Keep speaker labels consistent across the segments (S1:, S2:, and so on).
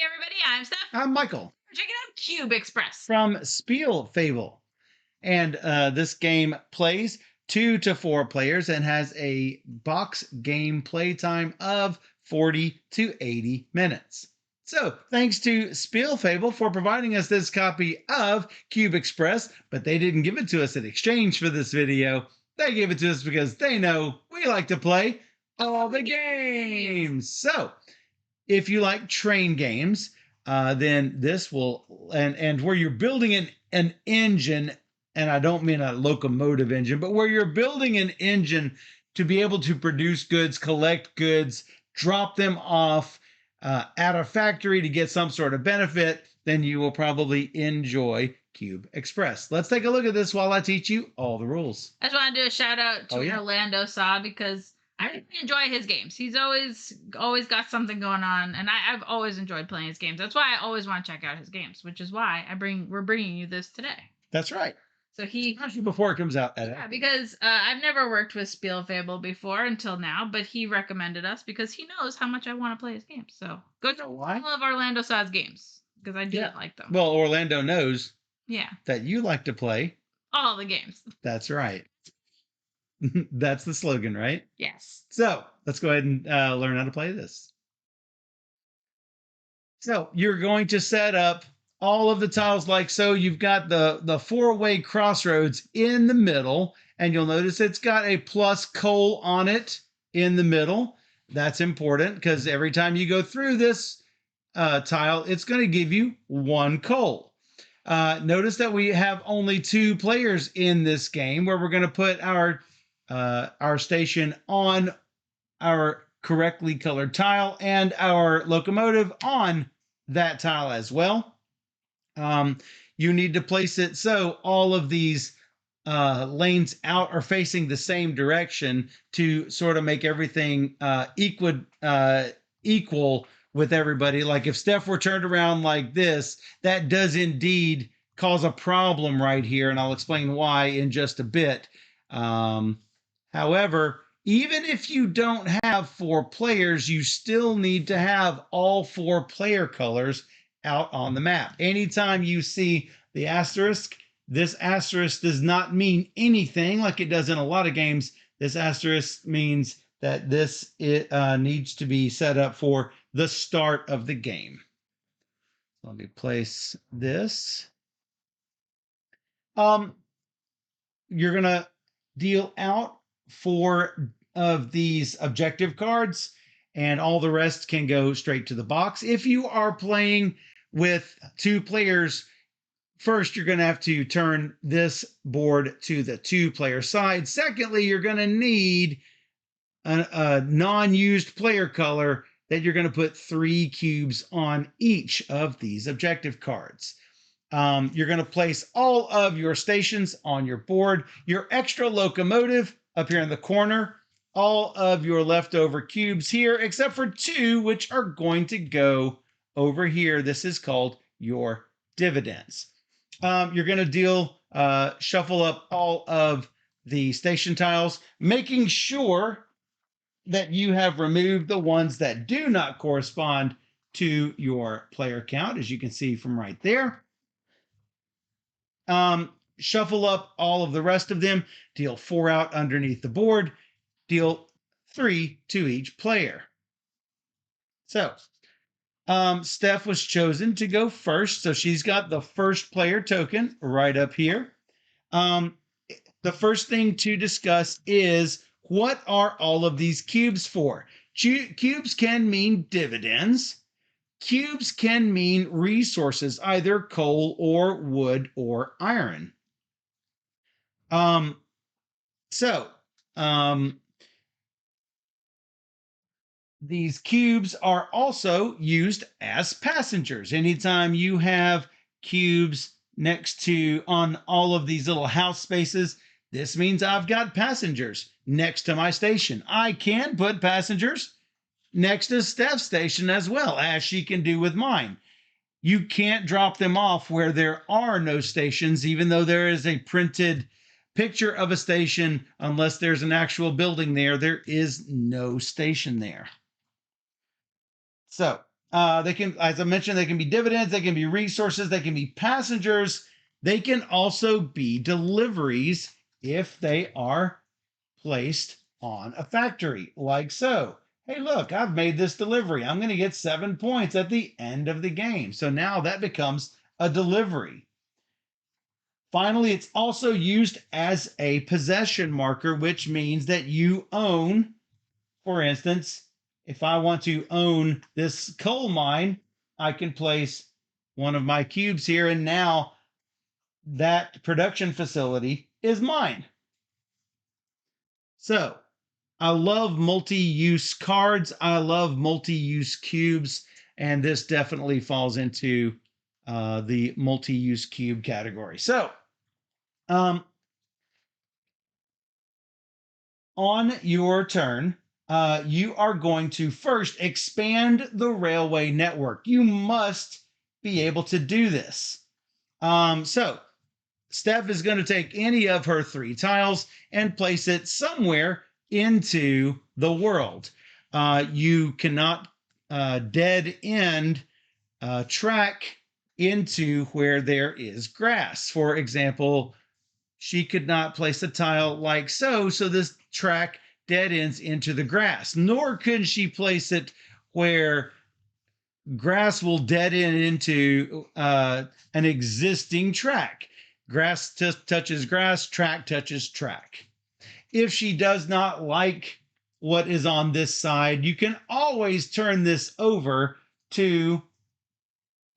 S1: everybody, I'm Steph.
S2: I'm Michael
S1: We're checking out Cube Express.
S2: from Spiel Fable. And this game plays 2 to 4 players and has a box game playtime of 40 to 80 minutes. So thanks to Spiel Fable for providing us this copy of Cube Express, but they didn't give it to us in exchange for this video. They gave it to us because they know we like to play all the games. So if you like train games, then this will, and where you're building an engine, and I don't mean a locomotive engine, but where you're building an engine to be able to produce goods, collect goods, drop them off at a factory to get some sort of benefit, then you will probably enjoy Cube Express. Let's take a look at this while I teach you all the rules.
S1: I just want to do a shout out to Orlando Saw because I really enjoy his games. He's always got something going on, and I've always enjoyed playing his games. That's why I always want to check out his games, which is why we're bringing you this today.
S2: That's right.
S1: So
S2: especially before it comes out.
S1: Yeah, because I've never worked with Spiel Fable before until now, but he recommended us because he knows how much I want to play his games. So go check all of Orlando Saw's games because I do like them.
S2: Well, Orlando knows that you like to play
S1: all the games.
S2: That's right. That's the slogan, right?
S1: Yes.
S2: So let's go ahead and learn how to play this. So you're going to set up all of the tiles like so. You've got the four-way crossroads in the middle, and you'll notice it's got a plus coal on it in the middle. That's important because every time you go through this tile, it's going to give you 1 coal. Notice that we have only 2 players in this game where we're going to put our station on our correctly colored tile and our locomotive on that tile as well. You need to place it so all of these lanes out are facing the same direction to sort of make everything equal with everybody. Like if Steph were turned around like this, that does indeed cause a problem right here, and I'll explain why in just a bit. However, even if you don't have 4 players, you still need to have all 4 player colors out on the map. Anytime you see the asterisk, this asterisk does not mean anything like it does in a lot of games. This asterisk means that this needs to be set up for the start of the game. Let me place this. You're going to deal out 4 of these objective cards, and all the rest can go straight to the box. If you are playing with 2 players, first, you're going to have to turn this board to the 2-player side. Secondly, you're going to need a non-used player color that you're going to put 3 cubes on each of these objective cards. You're going to place all of your stations on your board, your extra locomotive up here in the corner, all of your leftover cubes here, except for 2, which are going to go over here. This is called your dividends. You're going to shuffle up all of the station tiles, making sure that you have removed the ones that do not correspond to your player count, as you can see from right there. Shuffle up all of the rest of them, deal 4 out underneath the board, deal 3 to each player. So Steph was chosen to go first, so she's got the first player token right up here. The first thing to discuss is, what are all of these cubes for? Cubes can mean dividends. Cubes can mean resources, either coal or wood or iron. These cubes are also used as passengers. Anytime you have cubes next to on all of these little house spaces, this means I've got passengers next to my station. I can put passengers next to Steph's station as well, as she can do with mine. You can't drop them off where there are no stations, even though there is a printed picture of a station. Unless there's an actual building there, there is no station there. So They can, as I mentioned, they can be dividends, they can be resources, they can be passengers, they can also be deliveries if they are placed on a factory, like so. Hey, look, I've made this delivery. I'm going to get 7 points at the end of the game. So now that becomes a delivery. Finally, it's also used as a possession marker, which means that you own, for instance, if I want to own this coal mine, I can place one of my cubes here, and now that production facility is mine. So I love multi-use cards. I love multi-use cubes, and this definitely falls into the multi-use cube category. So on your turn, you are going to first expand the railway network. You must be able to do this. So Steph is going to take any of her 3 tiles and place it somewhere into the world. You cannot dead end track into where there is grass. For example, she could not place a tile like so, so this track dead ends into the grass, nor could she place it where grass will dead end into an existing track. Grass touches grass, track touches track. If she does not like what is on this side, you can always turn this over to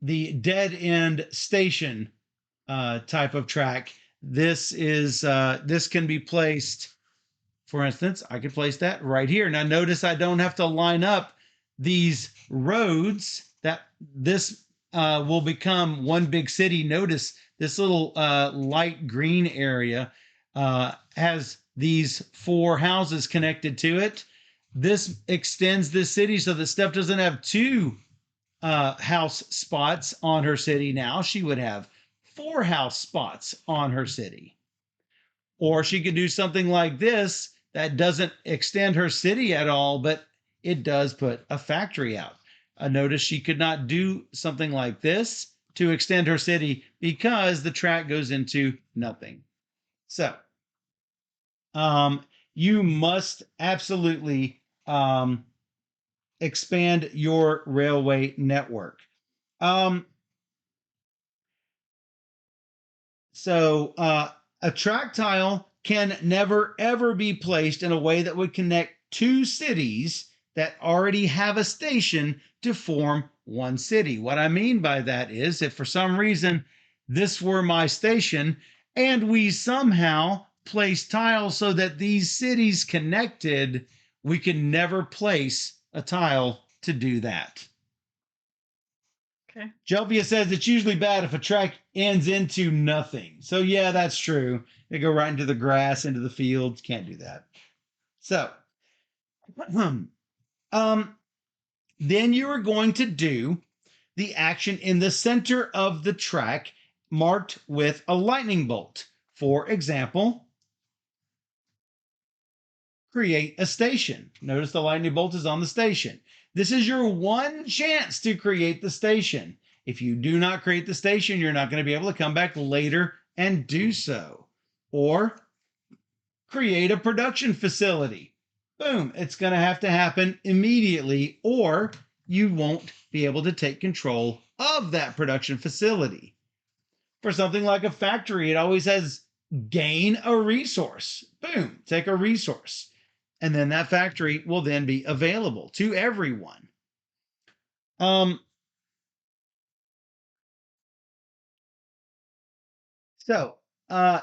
S2: the dead end station type of track. This can be placed, for instance, I could place that right here. Now notice I don't have to line up these roads. That this will become one big city. Notice this little light green area has these 4 houses connected to it. This extends the city so that Steph doesn't have 2 house spots on her city now. She would have 4 house spots on her city. Or she could do something like this that doesn't extend her city at all, but it does put a factory out. Notice she could not do something like this to extend her city because the track goes into nothing. So you must absolutely expand your railway network. So a track tile can never ever be placed in a way that would connect 2 cities that already have a station to form one city. What I mean by that is if for some reason this were my station and we somehow place tiles so that these cities connected, we can never place a tile to do that.
S1: Okay.
S2: Jelpia says it's usually bad if a track ends into nothing. So yeah, that's true. They go right into the grass, into the fields. Can't do that. So, then you are going to do the action in the center of the track marked with a lightning bolt. For example, create a station. Notice the lightning bolt is on the station. This is your one chance to create the station. If you do not create the station, you're not going to be able to come back later and do so. Or create a production facility. Boom, it's going to have to happen immediately, or you won't be able to take control of that production facility. For something like a factory, it always has gain a resource. Boom, take a resource. And then that factory will then be available to everyone. So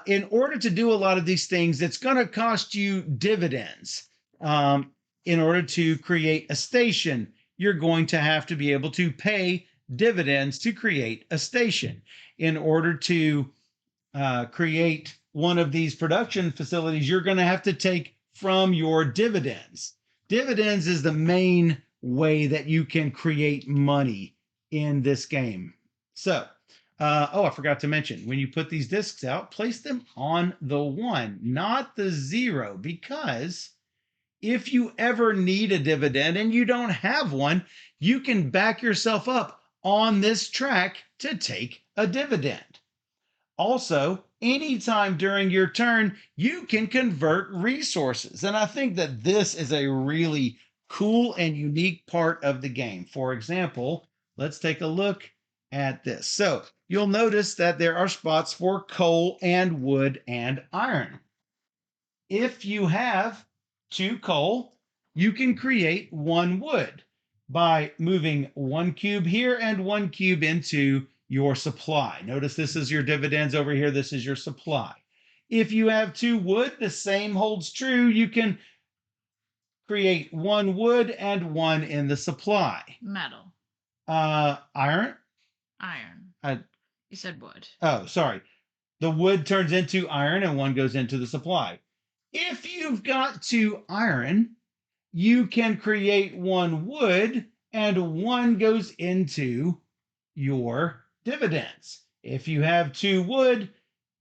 S2: in order to do a lot of these things, it's going to cost you dividends. In order to create a station, you're going to have to be able to pay dividends to create a station. In order to create one of these production facilities, you're going to have to take from your dividends. Dividends is the main way that you can create money in this game. So, I forgot to mention, when you put these discs out, place them on the 1, not the 0, because if you ever need a dividend and you don't have one, you can back yourself up on this track to take a dividend. Also, anytime during your turn, you can convert resources. And I think that this is a really cool and unique part of the game. For example, let's take a look at this. So you'll notice that there are spots for coal and wood and iron. If you have 2 coal, you can create 1 wood by moving 1 cube here and 1 cube into your supply. Notice this is your dividends over here. This is your supply. If you have 2 wood, the same holds true. You can create 1 wood and 1 in the supply.
S1: Metal.
S2: Iron?
S1: Iron. You said wood.
S2: Oh, sorry. The wood turns into iron and 1 goes into the supply. If you've got 2 iron, you can create 1 wood and 1 goes into your dividends. If you have 2 wood,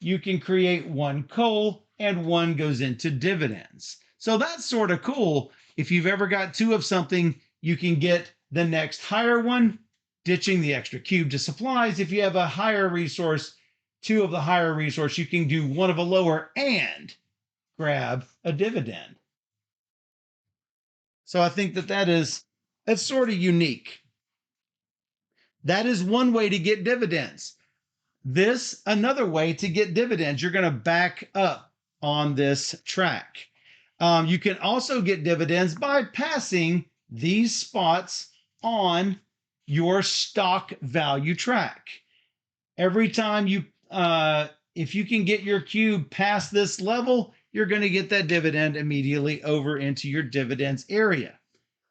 S2: you can create 1 coal and 1 goes into dividends. So that's sort of cool. If you've ever got 2 of something, you can get the next higher one, ditching the extra cube to supplies. If you have a higher resource, 2 of the higher resource, you can do 1 of a lower and grab a dividend. So I think that that's sort of unique. That is one way to get dividends. Another way to get dividends, you're going to back up on this track. You can also get dividends by passing these spots on your stock value track. Every time if you can get your cube past this level, you're going to get that dividend immediately over into your dividends area.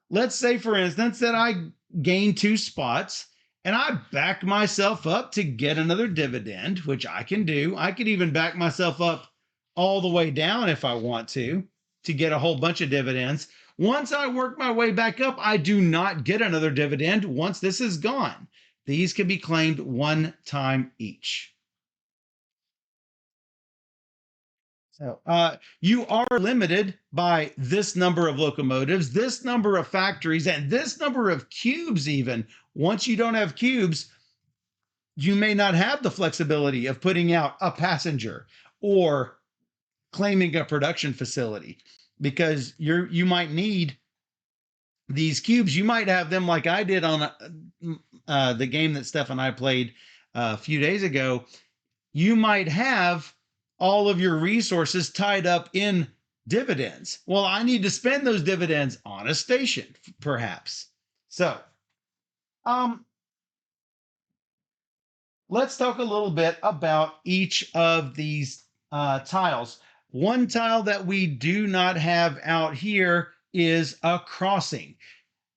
S2: Let's say, for instance, that I gain 2 spots and I back myself up to get another dividend, which I can do. I could even back myself up all the way down if I want to get a whole bunch of dividends. Once I work my way back up, I do not get another dividend once this is gone. These can be claimed 1 time each. So you are limited by this number of locomotives, this number of factories, and this number of cubes even. Once you don't have cubes, you may not have the flexibility of putting out a passenger or claiming a production facility because you might need these cubes. You might have them like I did on the game that Steph and I played a few days ago. You might have all of your resources tied up in dividends. Well, I need to spend those dividends on a station, perhaps. So, let's talk a little bit about each of these tiles. One tile that we do not have out here is a crossing.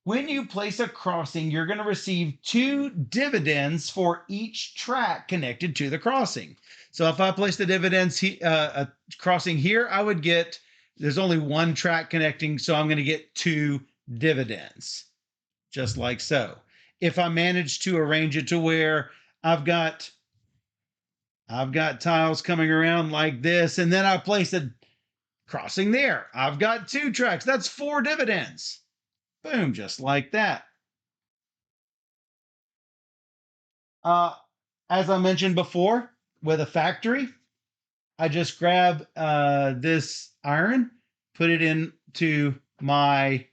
S2: When you place a crossing, you're going to receive 2 dividends for each track connected to the crossing. So if I place the dividends, a crossing here, I would get, there's only 1 track connecting, so I'm going to get 2 dividends, just like so. If I manage to arrange it to where I've got tiles coming around like this, and then I place a crossing there, I've got 2 tracks. That's 4 dividends. Boom, just like that. As I mentioned before, with a factory, I just grab this iron, put it into my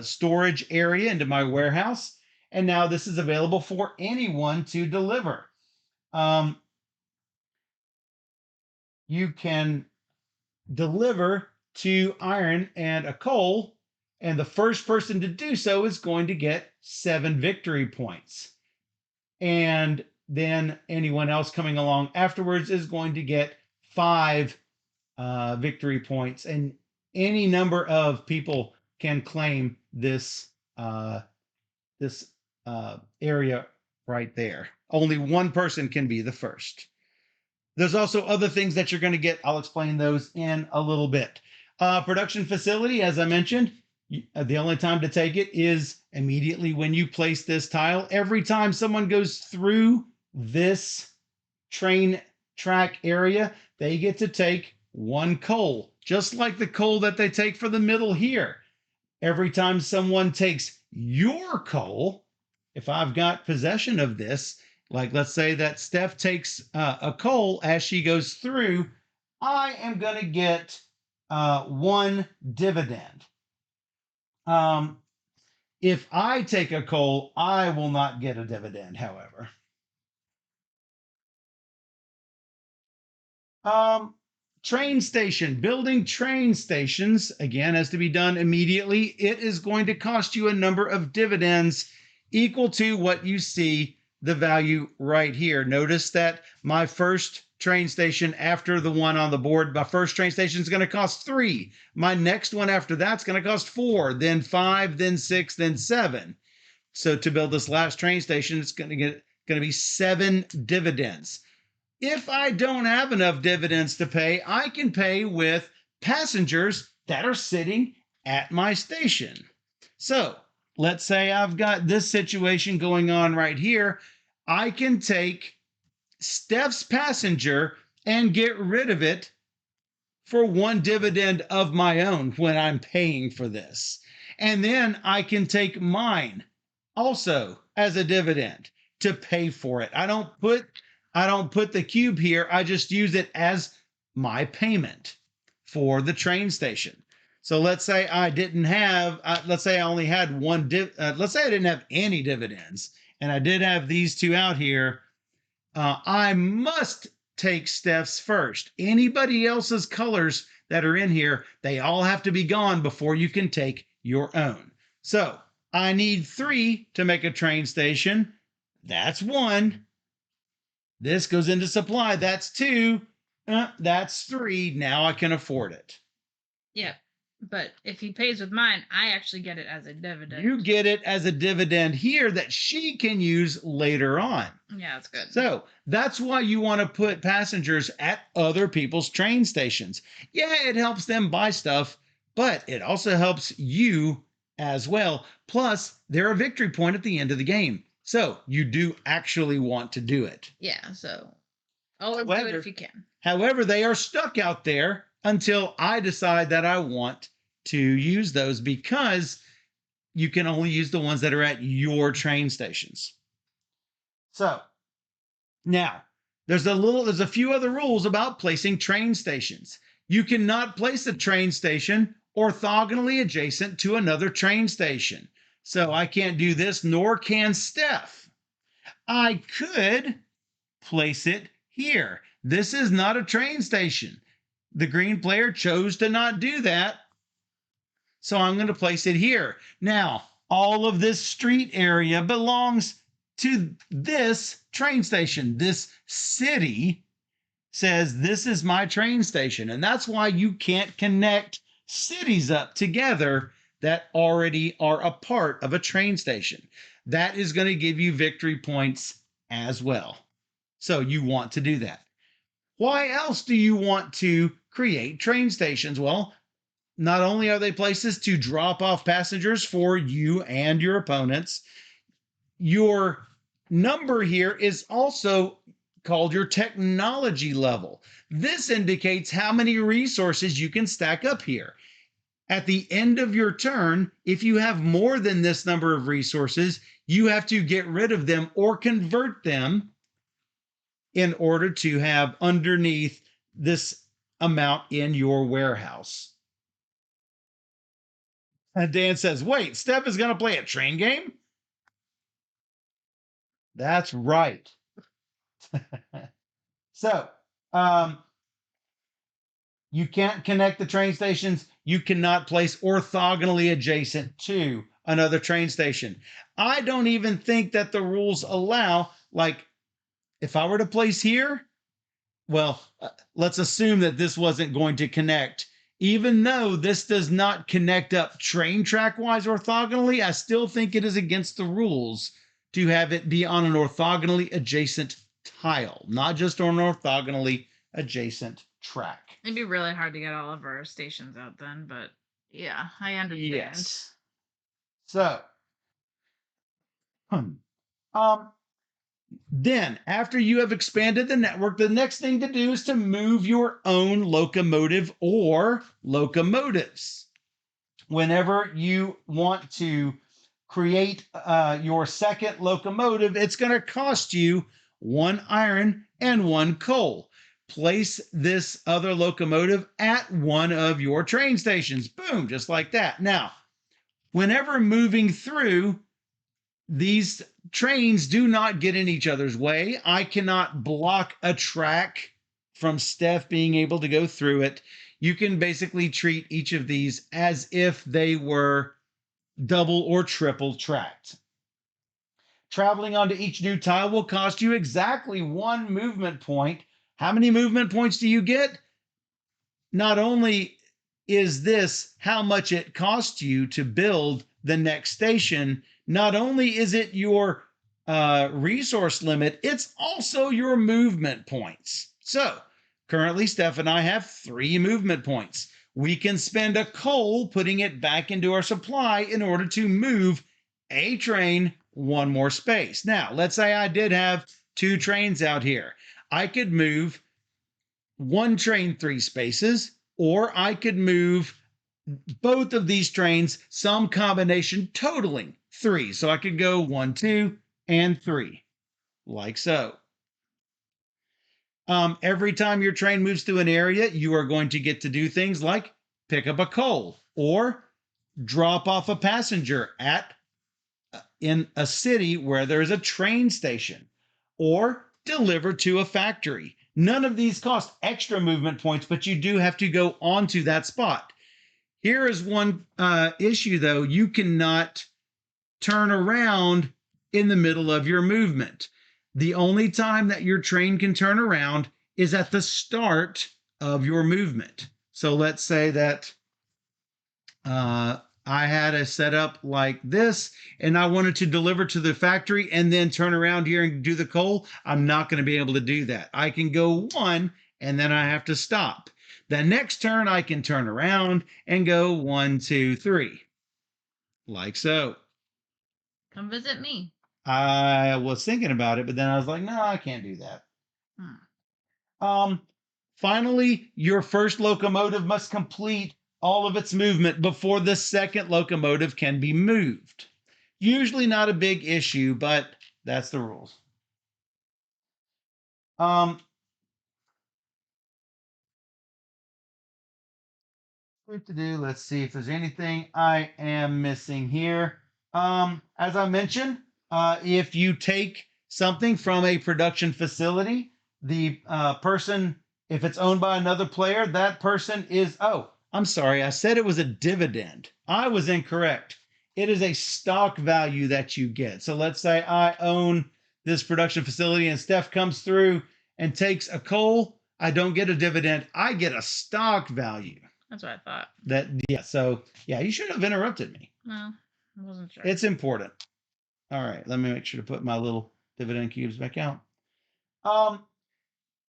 S2: storage area, into my warehouse, and now this is available for anyone to deliver. You can deliver 2 iron and a coal, and the first person to do so is going to get 7 victory points. And then anyone else coming along afterwards is going to get 5 victory points. And any number of people can claim this area right there. Only 1 person can be the first. There's also other things that you're going to get. I'll explain those in a little bit. Production facility, as I mentioned, the only time to take it is immediately when you place this tile. Every time someone goes through this train track area, they get to take 1 coal, just like the coal that they take for the middle here. Every time someone takes your coal, if I've got possession of this, like let's say that Steph takes a coal as she goes through, I am going to get 1 dividend. If I take a coal, I will not get a dividend, however. Train station, building train stations, again, has to be done immediately. It is going to cost you a number of dividends equal to what you see the value right here. Notice that my first train station after the one on the board, my first train station is going to cost 3. My next one after that's going to cost 4, then 5, then 6, then 7. So to build this last train station, it's going to be 7 dividends. If I don't have enough dividends to pay, I can pay with passengers that are sitting at my station. So let's say I've got this situation going on right here. I can take Steph's passenger and get rid of it for 1 dividend of my own when I'm paying for this. And then I can take mine also as a dividend to pay for it. I don't put the cube here. I just use it as my payment for the train station. So let's say I didn't have, let's say I only had let's say I didn't have any dividends and I did have these 2 out here. I must take Steph's first. Anybody else's colors that are in here, they all have to be gone before you can take your own. So I need 3 to make a train station. That's 1. This goes into supply. That's 2. That's 3. Now I can afford it.
S1: Yep. But if he pays with mine, I actually get it as a dividend.
S2: You get it as a dividend here that she can use later on.
S1: Yeah, that's good.
S2: So that's why you want to put passengers at other people's train stations. Yeah, it helps them buy stuff, but it also helps you as well. Plus, they're a victory point at the end of the game. So you do actually want to do it.
S1: Yeah, so always do it if you can.
S2: However, they are stuck out there until I decide that I want to use those, because you can only use the ones that are at your train stations. So now there's a few other rules about placing train stations. You cannot place a train station orthogonally adjacent to another train station. So I can't do this, nor can Steph. I could place it here. This is not a train station. The green player chose to not do that. So I'm going to place it here. Now, all of this street area belongs to this train station. This city says this is my train station. And that's why you can't connect cities up together that already are a part of a train station. That is going to give you victory points as well. So you want to do that. Why else do you want to create train stations? Well, not only are they places to drop off passengers for you and your opponents, your number here is also called your technology level. This indicates how many resources you can stack up here. At the end of your turn, if you have more than this number of resources, you have to get rid of them or convert them in order to have underneath this amount in your warehouse. And Dan says, wait, Steph is going to play a train game? That's right. So, you can't connect the train stations. You cannot place orthogonally adjacent to another train station. I don't even think that the rules allow, like, if I were to place here, well, let's assume that this wasn't going to connect. Even though this does not connect up train track-wise orthogonally, I still think it is against the rules to have it be on an orthogonally adjacent tile, not just on an orthogonally adjacent track.
S1: It'd be really hard to get all of our stations out then, but yeah, I understand.
S2: Yes. So, then, after you have expanded the network, the next thing to do is to move your own locomotive or locomotives. Whenever you want to create your second locomotive, it's going to cost you 1 iron and 1 coal. Place this other locomotive at one of your train stations. Boom, just like that. Now, whenever moving through, these trains do not get in each other's way. I cannot block a track from Steph being able to go through it. You can basically treat each of these as if they were double or triple tracked. Traveling onto each new tile will cost you exactly 1 movement point. How many movement points do you get? Not only is this how much it costs you to build the next station, not only is it your resource limit, it's also your movement points. So currently, Steph and I have 3 movement points. We can spend a coal putting it back into our supply in order to move a train 1 more space. Now, let's say I did have 2 trains out here. I could move 1 train 3 spaces, or I could move both of these trains, some combination totaling 3. So I could go 1, 2, and 3, like so. Every time your train moves through an area, you are going to get to do things like pick up a coal or drop off a passenger in a city where there is a train station, or deliver to a factory. None of these cost extra movement points, but you do have to go onto that spot. Here is one issue, though. You cannot turn around in the middle of your movement. The only time that your train can turn around is at the start of your movement. So let's say that I had a setup like this, and I wanted to deliver to the factory and then turn around here and do the coal. I'm not going to be able to do that. I can go 1, and then I have to stop. The next turn, I can turn around and go 1, 2, 3, like so.
S1: Come visit me.
S2: I was thinking about it, but then I was like, no, I can't do that. Finally, your first locomotive must complete all of its movement before the second locomotive can be moved. Usually not a big issue, but that's the rules. Let's see if there's anything I am missing here. As I mentioned, if you take something from a production facility, the person, if it's owned by another player, that person is, oh, I'm sorry, I said it was a dividend. I was incorrect. It is a stock value that you get. So let's say I own this production facility and Steph comes through and takes a coal. I don't get a dividend. I get a stock value.
S1: That's what I thought.
S2: So you should have interrupted me.
S1: No, I wasn't sure.
S2: It's important. All right, let me make sure to put my little dividend cubes back out.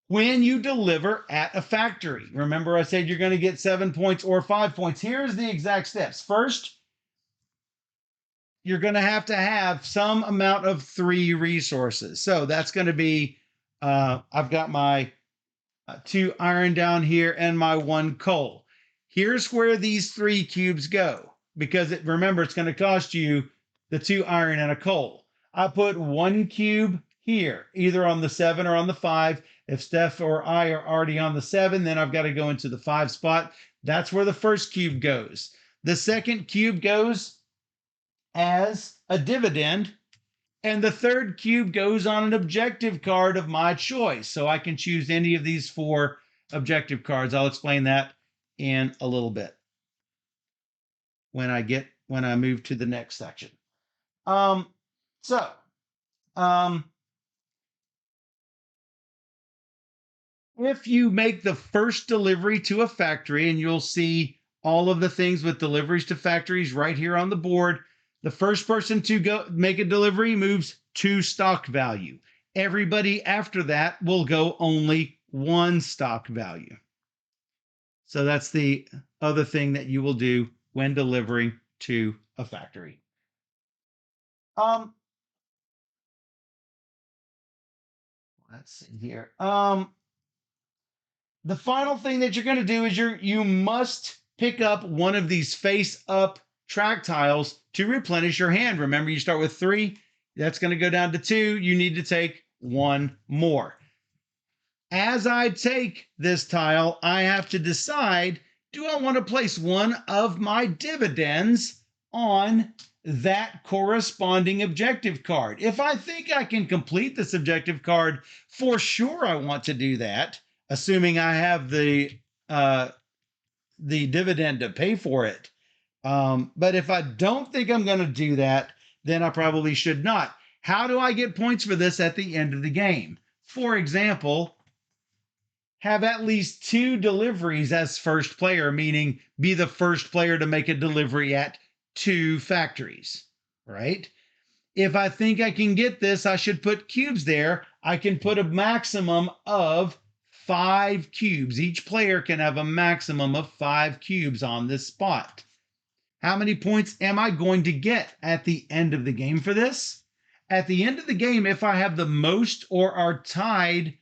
S2: When you deliver at a factory, remember I said you're going to get 7 points or 5 points. Here's the exact steps. First, you're going to have some amount of 3 resources. So that's going to be, I've got my 2 iron down here and my 1 coal. Here's where these 3 cubes go, because remember, it's going to cost you the 2 iron and a coal. I put 1 cube here, either on the 7 or on the 5. If Steph or I are already on the 7, then I've got to go into the 5 spot. That's where the first cube goes. The second cube goes as a dividend, and the third cube goes on an objective card of my choice. So I can choose any of these 4 objective cards. I'll explain that in a little bit when I move to the next section. If you make the first delivery to a factory, and you'll see all of the things with deliveries to factories right here on the board, the first person to go make a delivery moves 2 stock value. Everybody after that will go only 1 stock value. So that's the other thing that you will do when delivering to a factory. Let's see here. The final thing that you're going to do is you must pick up one of these face up track tiles to replenish your hand. Remember, you start with 3. That's going to go down to 2. You need to take 1 more. As I take this tile, I have to decide, do I want to place one of my dividends on that corresponding objective card? If I think I can complete this objective card, for sure I want to do that, assuming I have the dividend to pay for it. But if I don't think I'm going to do that, then I probably should not. How do I get points for this at the end of the game? For example, have at least 2 deliveries as first player, meaning be the first player to make a delivery at 2 factories, right? If I think I can get this, I should put cubes there. I can put a maximum of 5 cubes. Each player can have a maximum of 5 cubes on this spot. How many points am I going to get at the end of the game for this? At the end of the game, if I have the most or are tied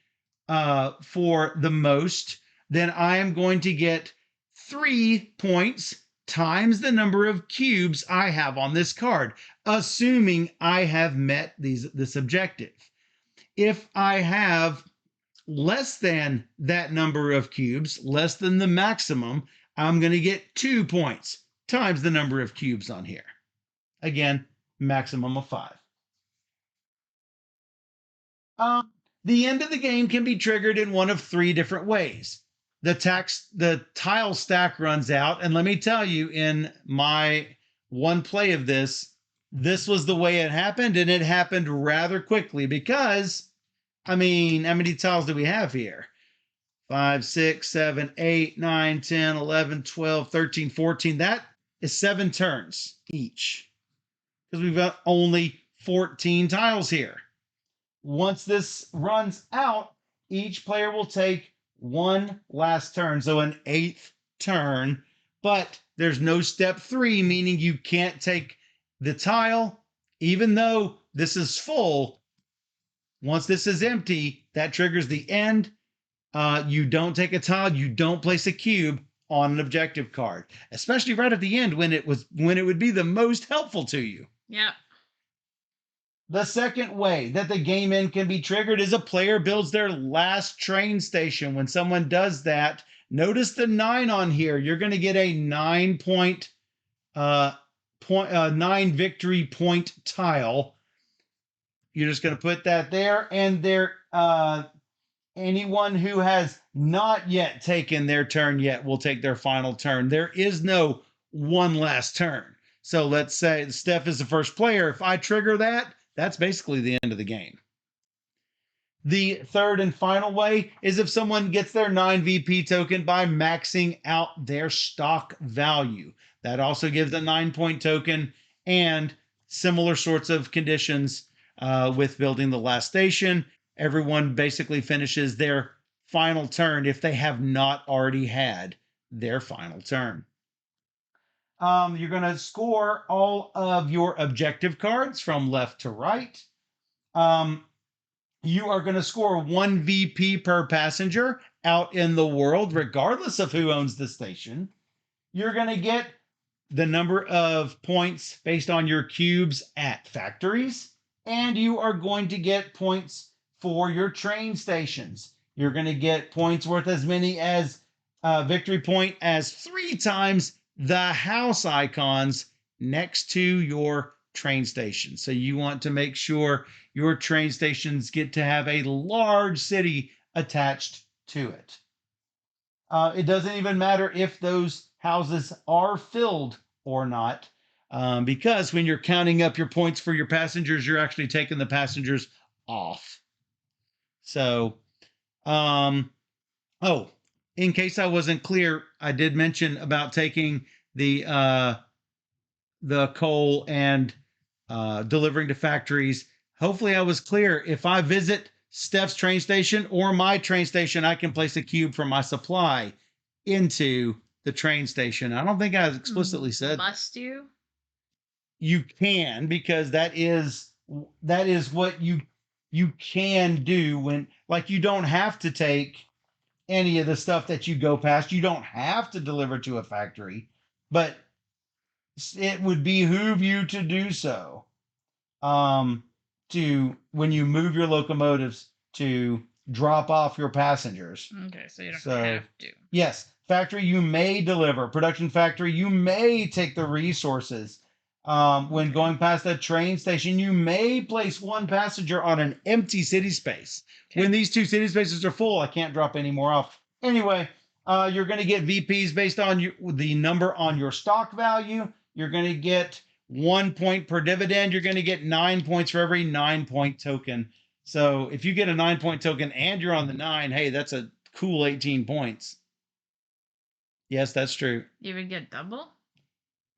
S2: for the most, then I am going to get 3 points times the number of cubes I have on this card, assuming I have met this objective. If I have less than that number of cubes, less than the maximum, I'm going to get 2 points times the number of cubes on here. Again, maximum of 5. The end of the game can be triggered in one of 3 different ways. The tile stack runs out, and let me tell you, in my one play of this was the way it happened, and it happened rather quickly because, I mean, how many tiles do we have here? 5, 6, 7, 8, 9, 10, 11, 12, 13, 14. That is 7 turns each because we've got only 14 tiles here. Once this runs out, each player will take 1 last turn, so an 8th turn, but there's no step 3, meaning you can't take the tile, even though this is full. Once this is empty, that triggers the end. You don't take a tile, you don't place a cube on an objective card, especially right at the end when it would be the most helpful to you.
S1: Yeah.
S2: The second way that the game end can be triggered is a player builds their last train station. When someone does that, notice the 9 on here. You're going to get a 9 victory point tile. You're just going to put that there, and anyone who has not yet taken their turn yet will take their final turn. There is no one last turn. So let's say Steph is the first player. If I trigger that, that's basically the end of the game. The third and final way is if someone gets their 9 VP token by maxing out their stock value. That also gives a 9-point token, and similar sorts of conditions with building the last station. Everyone basically finishes their final turn if they have not already had their final turn. You're going to score all of your objective cards from left to right. You are going to score 1 VP per passenger out in the world, regardless of who owns the station. You're going to get the number of points based on your cubes at factories, and you are going to get points for your train stations. You're going to get points worth as many as victory point as 3 times the house icons next to your train station. So you want to make sure your train stations get to have a large city attached to it. It doesn't even matter if those houses are filled or not, because when you're counting up your points for your passengers, you're actually taking the passengers off. So, in case I wasn't clear, I did mention about taking the coal and delivering to factories. Hopefully I was clear. If I visit Steph's train station or my train station, I can place a cube from my supply into the train station. I don't think I explicitly said.
S1: Must you?
S2: You can, because that is what you can do when, like, you don't have to take any of the stuff that you go past. You don't have to deliver to a factory, but it would behoove you to do so. To when you move your locomotives to drop off your passengers.
S1: Okay, so you don't
S2: So,
S1: have to.
S2: yes, factory, you may deliver. Production factory, you may take the resources. When
S1: Okay.
S2: going past a train station, you may place one passenger on an empty city space.
S1: Okay.
S2: When these two city spaces are full, I can't drop any more off. Anyway, you're going to get VPs based on the number on your stock value. You're going to get 1 point per dividend. You're going to get 9 points for every 9-point token. So if you get a 9-point token and you're on the 9, hey, that's a cool 18 points. Yes, that's true.
S1: You would get double?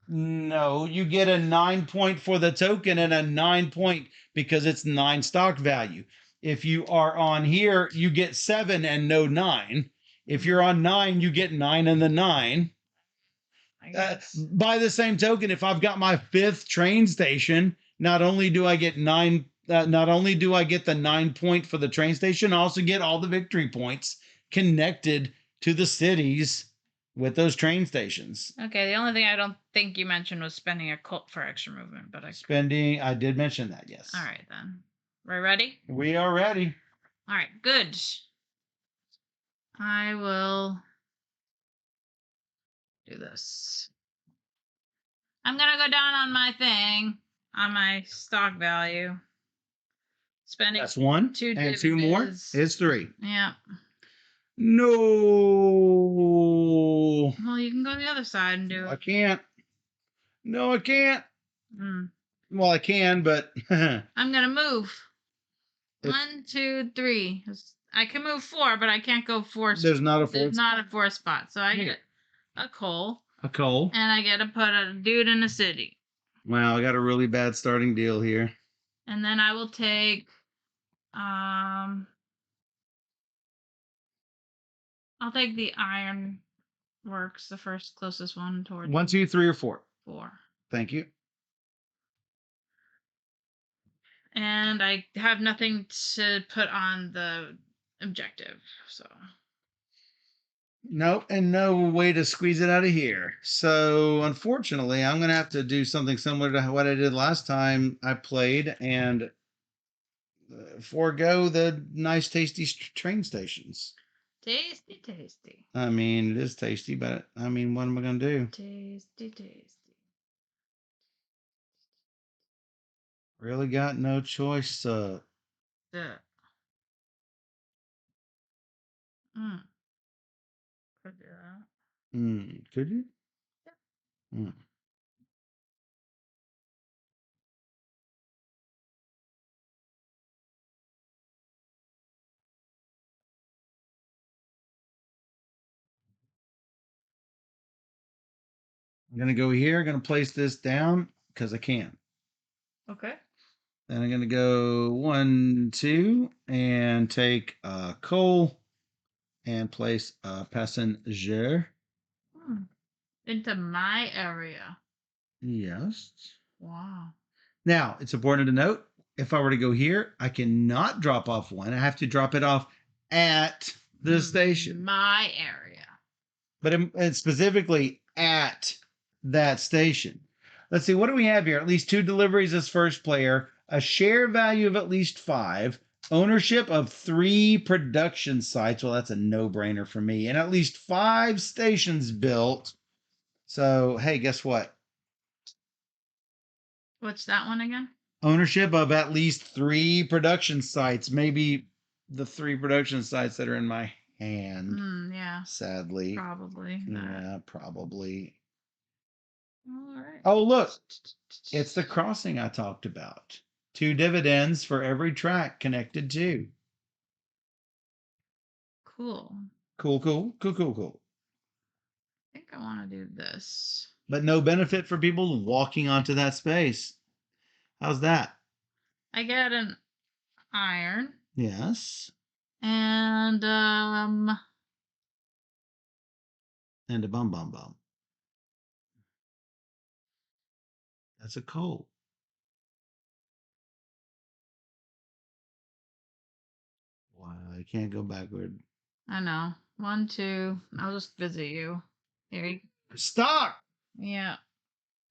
S2: No, you get a 9-point for the token and a 9-point because it's 9 stock value. If you are on here, you get 7 and no 9. If you're on 9, you get 9 and the 9. By the same token, if I've got my 5th train station, not only do I get 9, not only do I get the 9-point for the train station, I also get all the victory points connected to the cities with those train stations.
S1: Okay, the only thing I don't think you mentioned was spending a cult for extra movement, but
S2: I did mention that, yes.
S1: All right then. We're ready?
S2: We are ready.
S1: All right, good. I will do this. I'm gonna go down on my thing, on my stock value. Spending
S2: That's 1,
S1: 2
S2: and 2 more is 3.
S1: Yeah.
S2: No.
S1: Well, you can go to the other side and do
S2: I
S1: it.
S2: can't. No, I can't.
S1: Mm.
S2: Well, I can, but
S1: I'm gonna move. 1, 2, 3. I can move 4, but I can't go 4.
S2: There's not a 4th.
S1: There's not a 4th spot, so I get a coal.
S2: A coal.
S1: And I get to put a dude in a city.
S2: Wow, I got a really bad starting deal here.
S1: And then I will take I'll take the iron works, the first closest one towards
S2: 1, 2, 3, or 4.
S1: 4.
S2: Thank you.
S1: And I have nothing to put on the objective, so.
S2: Nope, and no way to squeeze it out of here. So, unfortunately, I'm going to have to do something similar to what I did last time I played and forego the nice, tasty train stations.
S1: Tasty, tasty.
S2: I mean, it is tasty, but I mean, what am I going to do?
S1: Tasty, tasty.
S2: Really got no choice.
S1: Yeah. Mm. Could do that.
S2: Could you? Yeah. I'm going to go here. Going to place this down because I can.
S1: Okay.
S2: Then I'm going to go 1, 2, and take a coal and place a passenger.
S1: Into my area.
S2: Yes.
S1: Wow.
S2: Now, it's important to note, if I were to go here, I cannot drop off one. I have to drop it off at the station.
S1: My area.
S2: But it's specifically at that station. Let's see, what do we have here? At least 2 deliveries as first player, a share value of at least 5, ownership of 3 production sites. Well, that's a no-brainer for me. And at least 5 stations built. So, hey, guess what?
S1: What's that one again?
S2: Ownership of at least 3 production sites. Maybe the 3 production sites that are in my hand.
S1: Yeah.
S2: Sadly.
S1: Probably.
S2: Yeah, probably.
S1: All right.
S2: Oh, look. It's the crossing I talked about. 2 dividends for every track connected to.
S1: Cool.
S2: Cool.
S1: I think I want to do this.
S2: But no benefit for people walking onto that space. How's that?
S1: I get an iron.
S2: Yes.
S1: And
S2: And a bum. That's a coal. Wow, I can't go backward.
S1: I know. 1, 2. I'll just visit you. Here you
S2: Stop!
S1: Yeah.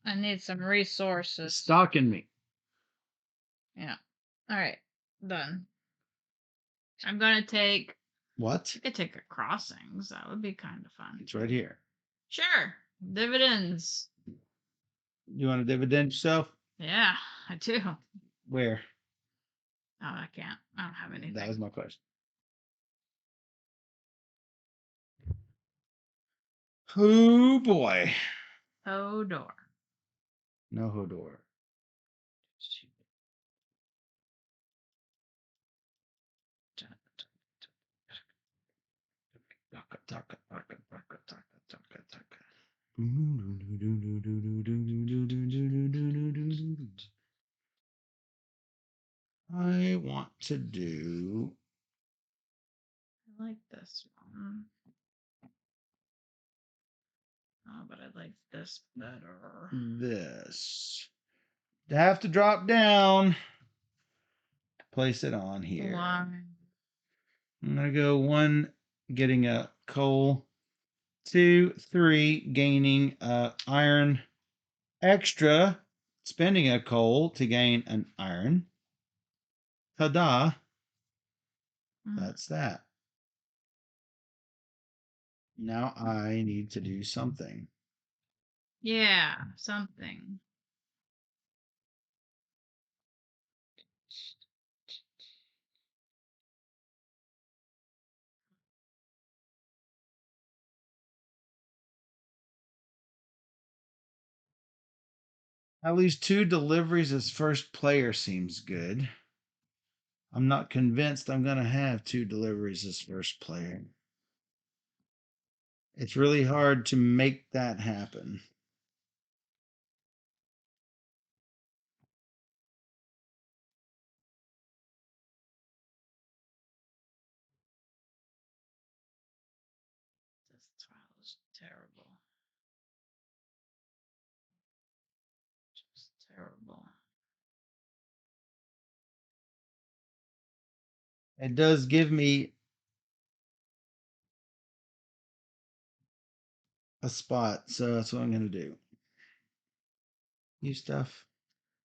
S1: I need some resources.
S2: Stalking me.
S1: Yeah. All right. Done. I'm gonna take.
S2: What?
S1: I could take a crossings. That would be kind of fun.
S2: It's right here.
S1: Sure. Dividends.
S2: You want to dividend yourself?
S1: Yeah, I do.
S2: Where?
S1: Oh, I can't. I don't have anything.
S2: That was my question. Oh boy.
S1: Hodor.
S2: No Hodor. I want to do
S1: I like this one. Oh, but I like this better.
S2: this. To have to drop down. Place it on here.
S1: One.
S2: I'm gonna go 1, getting a coal. 2, 3, gaining iron extra, spending a coal to gain an iron. Ta-da! That's that. Now I need to do something.
S1: Yeah, something.
S2: At least 2 deliveries as first player seems good. I'm not convinced I'm going to have 2 deliveries as first player. It's really hard to make that happen.
S1: This trial is terrible. Just terrible.
S2: It does give me a spot, so that's what I'm going to do. You stuff.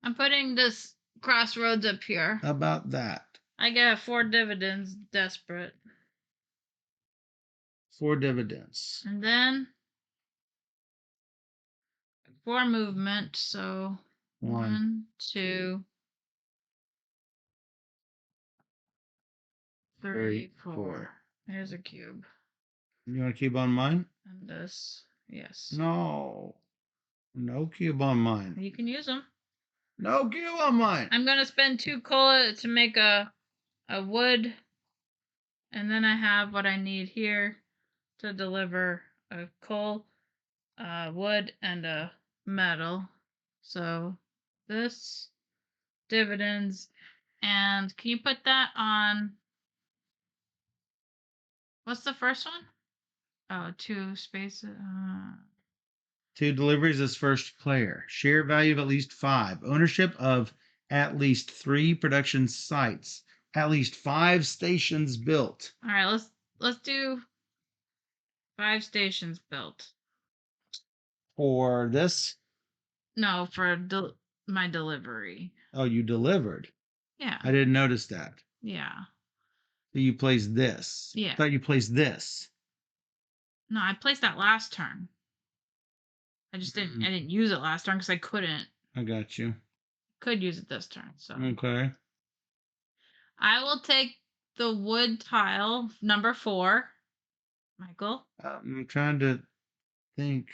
S1: I'm putting this crossroads up here.
S2: How about that?
S1: I get 4 dividends, desperate.
S2: 4 dividends.
S1: And then 4 movement, so 1, 2, 3, 4. Here's a cube.
S2: You want a cube on mine?
S1: And this, yes.
S2: No. No cube on mine.
S1: You can use them.
S2: No cube on mine.
S1: I'm gonna spend 2 coal to make a wood, and then I have what I need here to deliver a coal, wood, and a metal. So this dividends, and can you put that on? What's the first one? Oh, 2 spaces.
S2: 2 deliveries as first player. Share value of at least 5. Ownership of at least 3 production sites. At least 5 stations built.
S1: All right, let's do 5 stations built.
S2: For this?
S1: No, for my delivery.
S2: Oh, you delivered.
S1: Yeah.
S2: I didn't notice that.
S1: Yeah.
S2: So you placed this.
S1: Yeah.
S2: I thought you placed this.
S1: No, I placed that last turn. I just didn't. I didn't use it last turn because I couldn't.
S2: I got you.
S1: Could use it this turn. So
S2: Okay.
S1: I will take the wood tile number 4, Michael.
S2: I'm trying to think.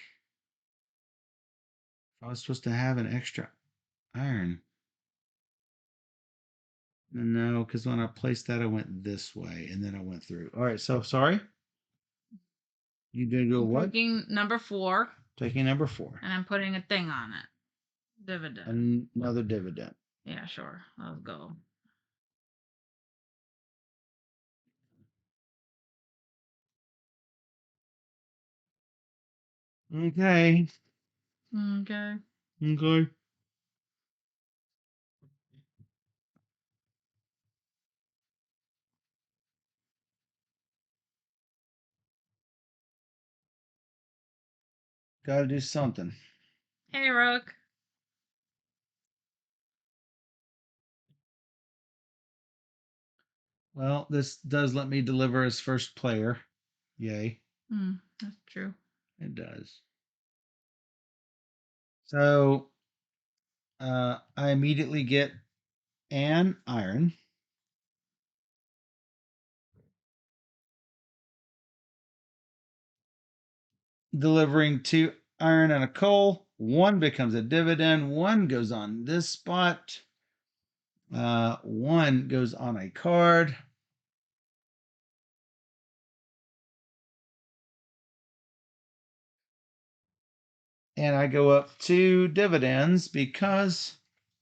S2: If I was supposed to have an extra iron. No, because when I placed that, I went this way and then I went through. All right, so sorry. You did go what?
S1: Taking number 4.
S2: Taking number 4.
S1: And I'm putting a thing on it. Dividend.
S2: Another dividend.
S1: Yeah, sure. Let's go.
S2: Okay.
S1: Okay.
S2: Okay. Got to do something.
S1: Hey, Rook.
S2: Well, this does let me deliver as first player. Yay.
S1: That's true.
S2: It does. So I immediately get an iron. Delivering 2 iron and a coal. 1 becomes a dividend. 1 goes on this spot. 1 goes on a card. And I go up 2 dividends because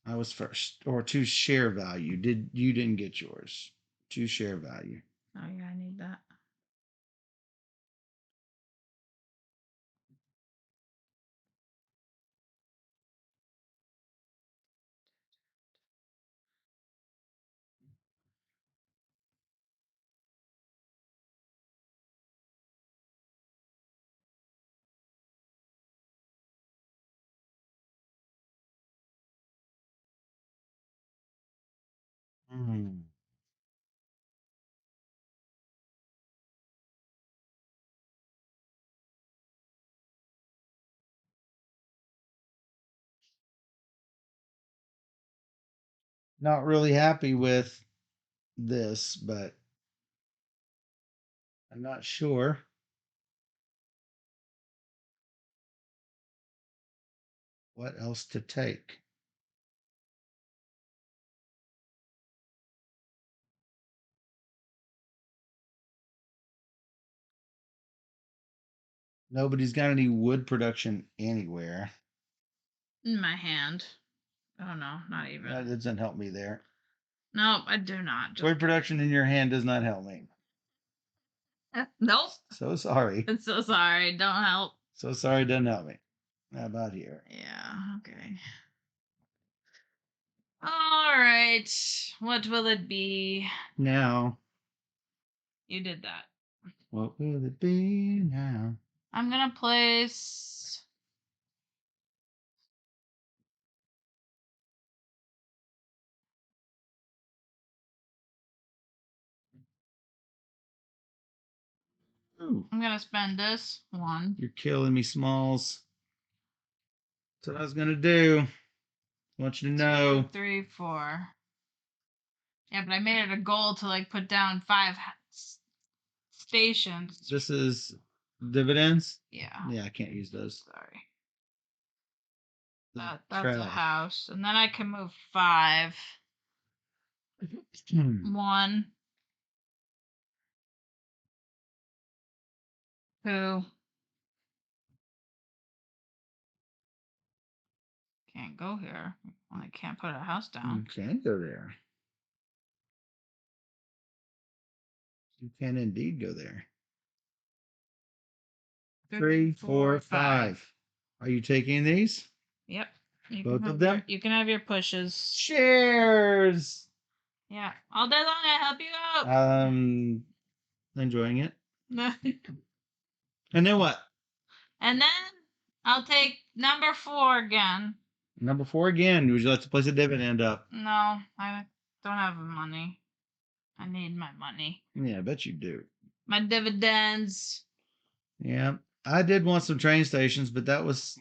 S2: I was first, or 2 share value. You didn't get yours? 2 share value.
S1: Oh yeah, I need that.
S2: Mm. Not really happy with this, but I'm not sure what else to take. Nobody's got any wood production anywhere.
S1: In my hand. Oh no, not even.
S2: That doesn't help me there.
S1: No, I do not.
S2: Wood production in your hand does not help me.
S1: Nope.
S2: So sorry.
S1: I'm so sorry. Don't help.
S2: So sorry, doesn't help me. How about here?
S1: Yeah, okay. All right. What will it be?
S2: Now,
S1: You did that.
S2: what will it be now?
S1: I'm gonna place.
S2: Ooh,
S1: I'm gonna spend this 1.
S2: you're killing me, Smalls. That's what I was gonna do. I want you to know.
S1: 2, 3, 4. Yeah, but I made it a goal to like put down 5 stations.
S2: This is dividends.
S1: Yeah.
S2: Yeah, I can't use those.
S1: Sorry.
S2: This is
S1: That's a
S2: trash.
S1: house, and then I can move 5. 1, 2. Can't go here. Well, I can't put a house down.
S2: You can go there. You can indeed go there. 3, 4, 5. Are you taking these?
S1: Yep. You
S2: Both
S1: can
S2: of
S1: have
S2: them?
S1: you can have your pushes.
S2: Cheers.
S1: Yeah. All day long I help you out.
S2: Enjoying it. And then what?
S1: And then I'll take number 4 again.
S2: Number 4 again. Would you like to place a dividend up?
S1: No, I don't have money. I need my money.
S2: Yeah, I bet you do.
S1: My dividends.
S2: Yeah. I did want some train stations, but that was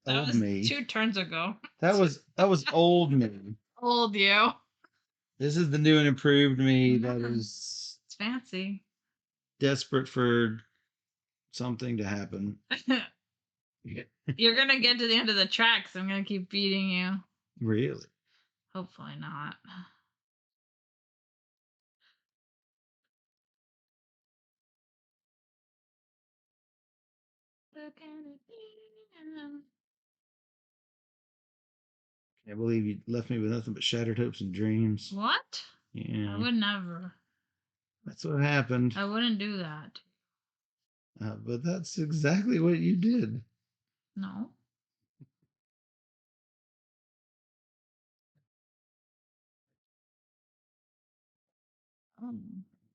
S1: That
S2: old
S1: was
S2: me.
S1: 2 turns ago.
S2: That was old me.
S1: Old you.
S2: This is the new and improved me that
S1: Mhm.
S2: is
S1: It's fancy.
S2: desperate for something to happen.
S1: You're gonna get to the end of the track, so I'm gonna keep beating you.
S2: Really?
S1: Hopefully not.
S2: Can't believe you left me with nothing but shattered hopes and dreams.
S1: What? I
S2: Yeah,
S1: would never.
S2: that's what happened.
S1: I wouldn't do that.
S2: But that's exactly what you did.
S1: No.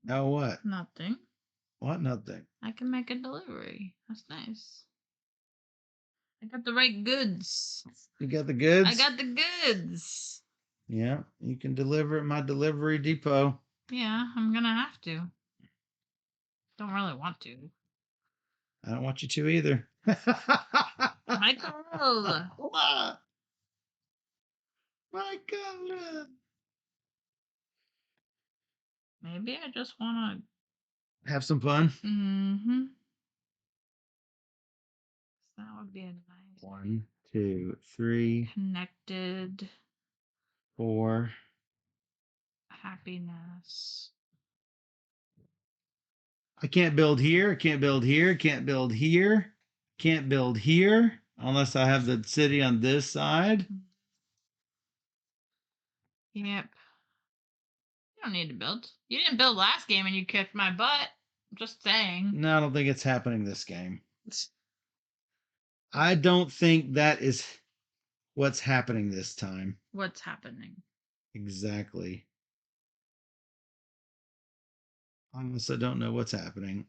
S2: Now what?
S1: Nothing.
S2: What? Nothing.
S1: I can make a delivery. That's nice. I got the right goods.
S2: You got the goods?
S1: I got the goods.
S2: Yeah, you can deliver at my delivery depot.
S1: Yeah, I'm gonna have to. Don't really want to.
S2: I don't want you to either.
S1: Michael.
S2: Michael.
S1: Maybe I just want
S2: to have some fun.
S1: Mm-hmm. That would be a nice
S2: 1, 2, 3,
S1: connected
S2: 4.
S1: happiness.
S2: I can't build here. I can't build here. Can't build here. Can't build here unless I have the city on this side.
S1: Yep. You don't need to build. You didn't build last game and you kicked my butt. Just saying.
S2: No, I don't think it's happening this game. I don't think that is what's happening this time.
S1: What's happening?
S2: Exactly. I honestly don't know what's happening.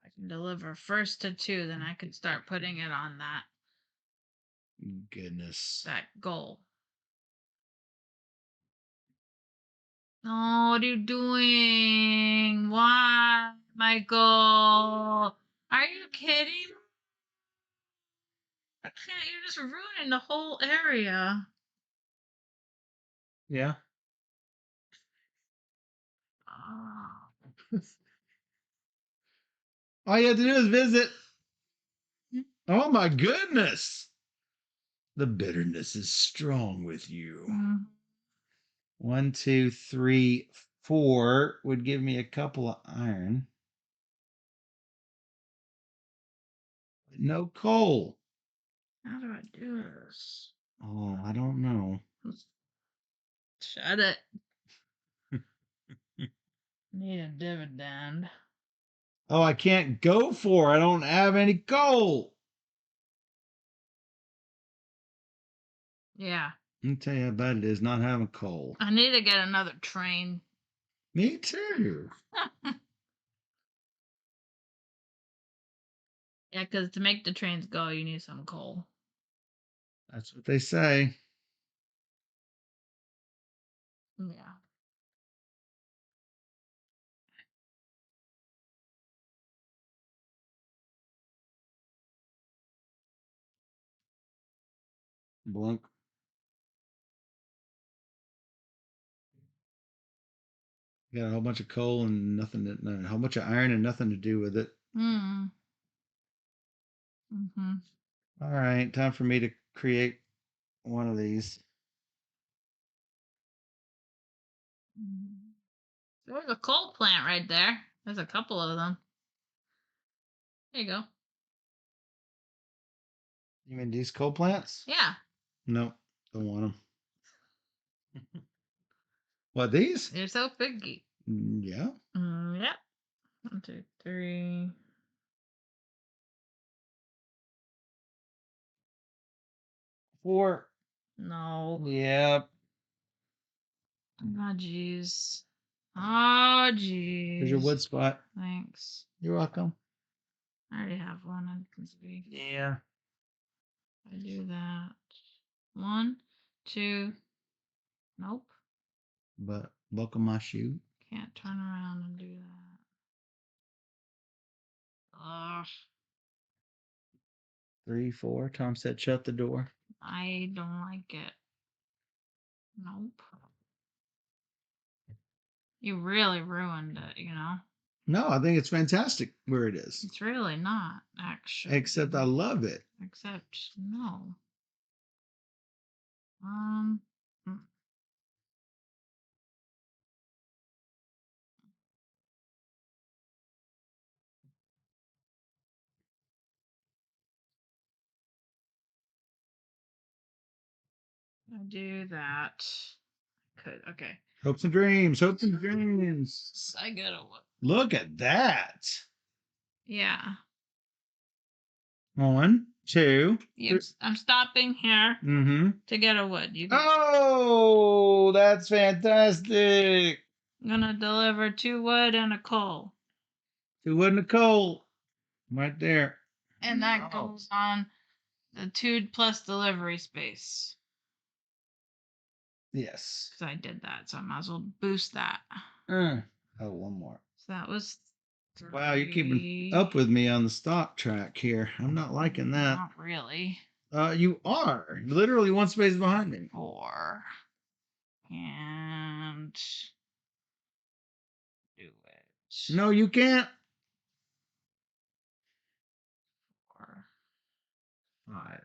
S1: I can deliver first to 2, then I can start putting it on that.
S2: Goodness.
S1: That goal. Oh, what are you doing? Why, Michael? Are you kidding? I can't. You're just ruining the whole area.
S2: Yeah.
S1: Oh.
S2: All you have to do is visit. Oh my goodness. The bitterness is strong with you. 1, 2, 3, 4 would give me a couple of iron. No coal.
S1: How do I do this?
S2: Oh, I don't know.
S1: Shut it. Need a dividend.
S2: Oh, I can't go for. I don't have any coal.
S1: Yeah.
S2: Let me tell you how bad it is not having coal.
S1: I need to get another train.
S2: Me too.
S1: Yeah, because to make the trains go, you need some coal.
S2: That's what they say.
S1: Yeah.
S2: Blunk. Got a whole bunch of coal and nothing. A whole bunch of iron and nothing to do with it.
S1: Mm.
S2: All right, time for me to create one of these.
S1: There's a coal plant right there. There's a couple of them. There you go.
S2: You mean these coal plants?
S1: Yeah.
S2: Nope, don't want them. What, these?
S1: You're so picky.
S2: Yeah.
S1: Yep. 1, 2, 3.
S2: 4.
S1: No.
S2: Yep.
S1: Oh, jeez. Oh, jeez.
S2: Here's your wood spot.
S1: Thanks.
S2: You're welcome.
S1: I already have one. I can see.
S2: Yeah.
S1: I do that. 1, 2. Nope.
S2: But buckle my shoe.
S1: Can't turn around and do that. Ugh.
S2: 3, 4. Tom said shut the door.
S1: I don't like it. Nope. You really ruined it, you know?
S2: No, I think it's fantastic where it is.
S1: It's really not, actually.
S2: Except I love it.
S1: Except, no. Mm. I do that. Could, okay.
S2: Hopes and dreams. Hopes and dreams.
S1: I gotta look.
S2: Look at that.
S1: Yeah.
S2: 1, 2.
S1: Yep. I'm stopping here to get a wood. You can...
S2: Oh, that's fantastic.
S1: I'm gonna deliver 2 wood and a coal.
S2: 2 wood and a coal. Right there.
S1: And that goes on the 2 plus delivery space.
S2: Yes.
S1: Because I did that, so I might as well boost that.
S2: Oh, one more.
S1: So that was 3.
S2: Wow, you're keeping up with me on the stock track here. I'm not liking that.
S1: Not really.
S2: You are literally one space behind me.
S1: 4. And do it.
S2: No, you can't.
S1: 4.
S2: 5.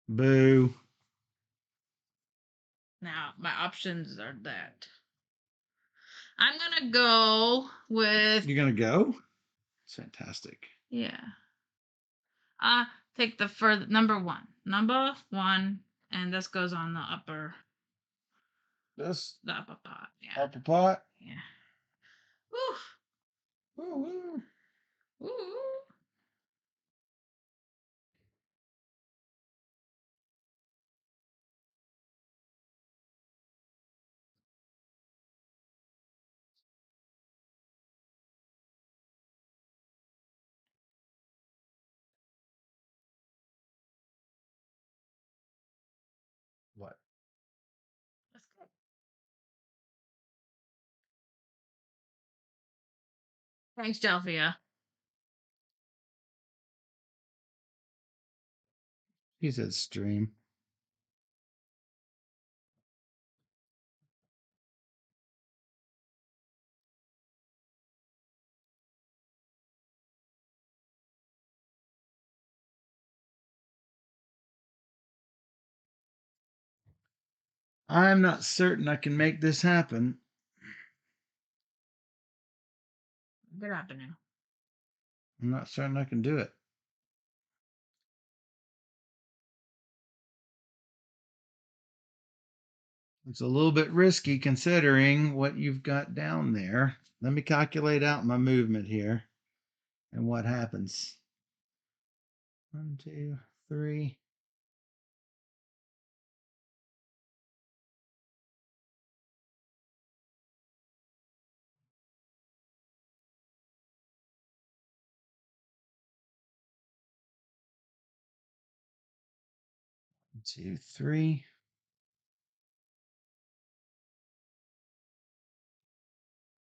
S2: Boo.
S1: Now my options are that. I'm gonna go with.
S2: You're gonna go? It's fantastic.
S1: Yeah. Take the number 1. Number 1, and this goes on the upper.
S2: The
S1: upper pot. Yeah.
S2: upper pot.
S1: Yeah. Woo.
S2: Woo-woo.
S1: Woo.
S2: What?
S1: That's good. Thanks, Delphia.
S2: He said stream. I'm not certain I can make this happen.
S1: Good afternoon.
S2: I'm not certain I can do it. It's a little bit risky considering what you've got down there. Let me calculate out my movement here and what happens. 1, 2, 3. One, 2, 3.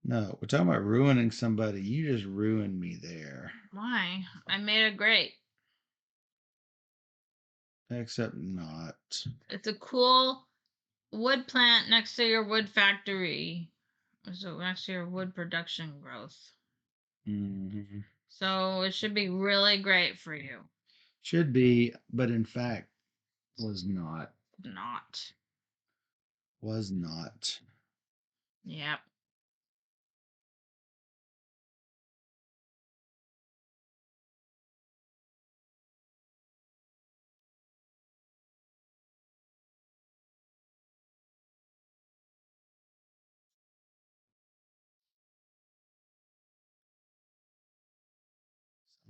S2: No, we're talking about ruining somebody. You just ruined me there.
S1: Why? I made it great.
S2: Except not.
S1: It's a cool wood plant next to your wood factory. So next to your wood production growth.
S2: Mm-hmm.
S1: So it should be really great for you.
S2: Should be, but in fact, was not.
S1: Not.
S2: Was not.
S1: Yep.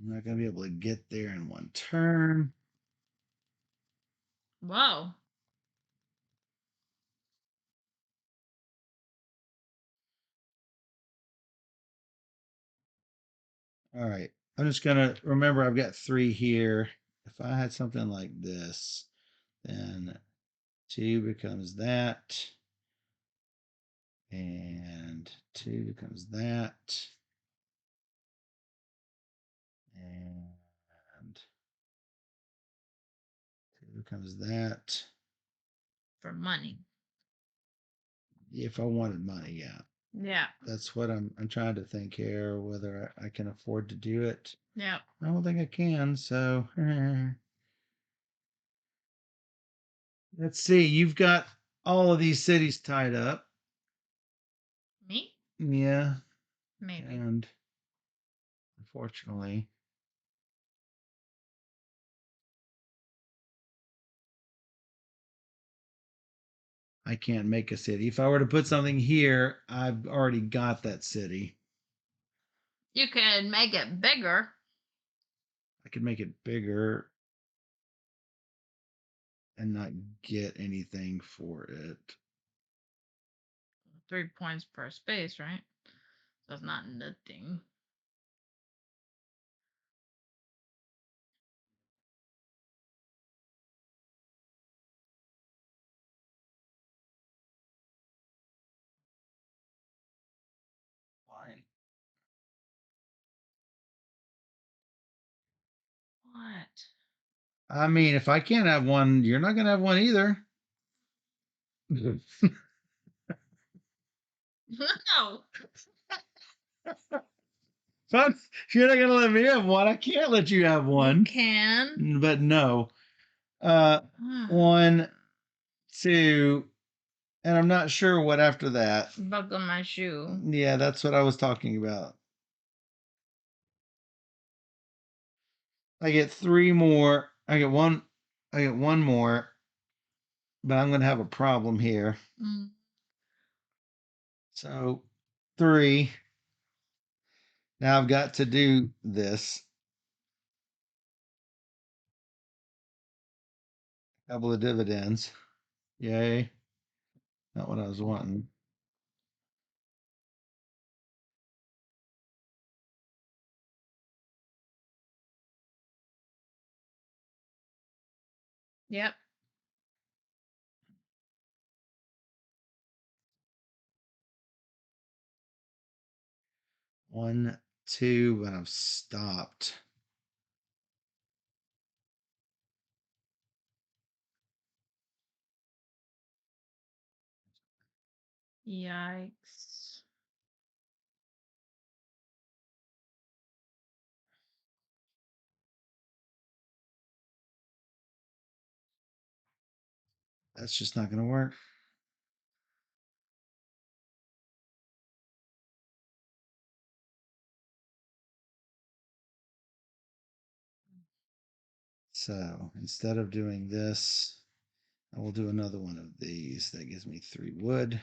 S2: I'm not going to be able to get there in one turn.
S1: Whoa.
S2: All right. I'm just going to remember I've got 3 here. If I had something like this, then 2 becomes that. And 2 becomes that. And 2 becomes that.
S1: For money.
S2: If I wanted money, yeah.
S1: Yeah.
S2: That's what I'm trying to think here, whether I can afford to do it.
S1: Yeah.
S2: I don't think I can, so let's see. You've got all of these cities tied up.
S1: Me?
S2: Yeah.
S1: Maybe.
S2: And unfortunately, I can't make a city. If I were to put something here, I've already got that city.
S1: You can make it bigger.
S2: I could make it bigger and not get anything for it.
S1: 3 points per space, right? So it's not nothing.
S2: I mean, if I can't have one, you're not gonna have one either.
S1: No.
S2: Son, you're not gonna let me have one. I can't let you have
S1: You
S2: one.
S1: can.
S2: But no. Uh, one, two, and I'm not sure what after that.
S1: Buckle my shoe.
S2: Yeah, that's what I was talking about. I get three more. I get one. I get one more, but I'm gonna have a problem here.
S1: Mm.
S2: So, three. Now I've got to do this. Couple of dividends. Yay. Not what I was wanting.
S1: Yep.
S2: One, two, but I've stopped.
S1: Yikes.
S2: That's just not going to work. So instead of doing this, I will do another one of these. That gives me 3 wood.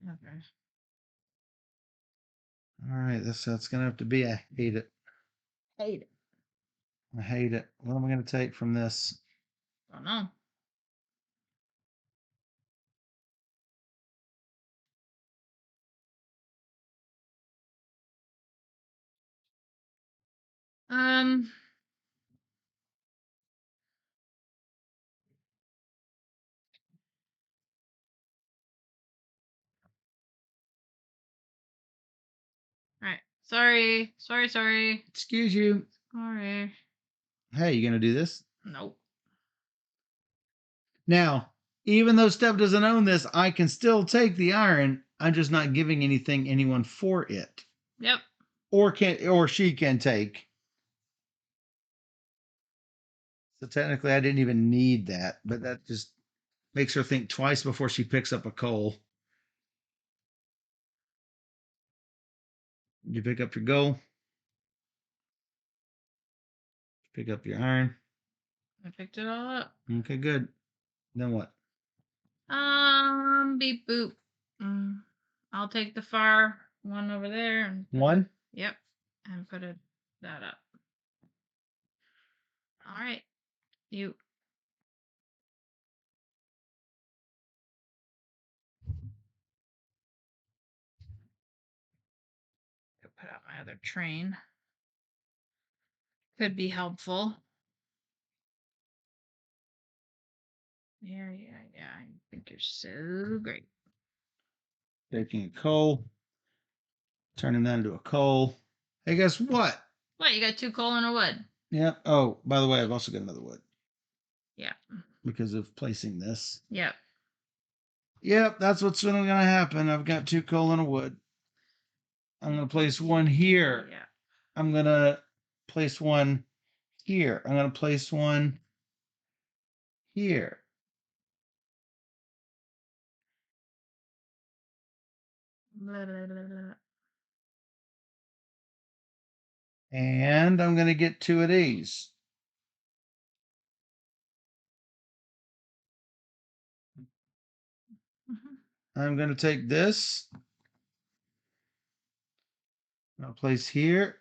S1: Okay.
S2: All right, that's going to have to be. I hate it.
S1: Hate it.
S2: I hate it. What am I going to take from this?
S1: Don't know. Um. All right. Sorry. Sorry. Sorry.
S2: Excuse you.
S1: Sorry.
S2: Hey, you going to do this?
S1: Nope.
S2: Now, even though Steph doesn't own this, I can still take the iron. I'm just not giving anyone for it.
S1: Yep.
S2: Or she can take. So technically I didn't even need that, but that just makes her think twice before she picks up a coal. You pick up your gold, pick up your iron.
S1: I picked it all up.
S2: Okay, good. Then what?
S1: Beep boop. I'll take the far one over there and
S2: One?
S1: Yep. And put that up. All right. You. Put out my other train. Could be helpful. Yeah. I think you're so great.
S2: Taking a coal, turning that into a coal. Hey, guess what?
S1: What? You got 2 coal and a wood.
S2: Yep. Oh, by the way, I've also got another wood.
S1: Yeah.
S2: Because of placing this.
S1: Yep.
S2: Yep, that's what's going to happen. I've got 2 coal and a wood. I'm going to place one here.
S1: Yeah.
S2: I'm going to place one here. I'm going to place one here.
S1: Blah, blah, blah, blah.
S2: And I'm going to get 2 of these. I'm going to take this. I'll place here.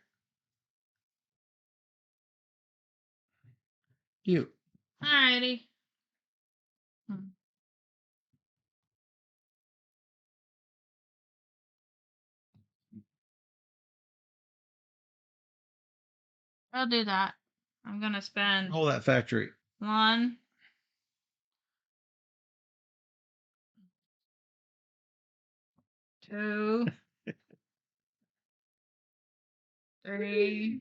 S2: You.
S1: Alrighty. I'll do that. I'm gonna spend
S2: Hold that factory.
S1: 1, 2, 3.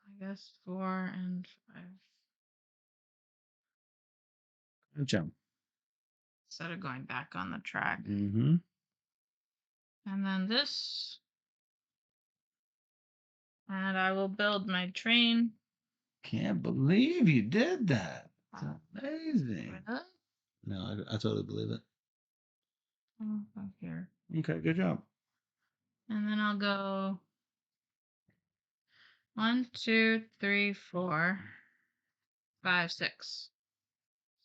S1: I guess 4 and 5.
S2: Good job.
S1: Instead of going back on the track.
S2: Mm-hmm.
S1: And then this. And I will build my train.
S2: Can't believe you did that. It's amazing.
S1: Really?
S2: No, I totally believe it.
S1: Oh, up here.
S2: Okay, good job.
S1: And then I'll go 1, 2, 3, 4, 5, 6.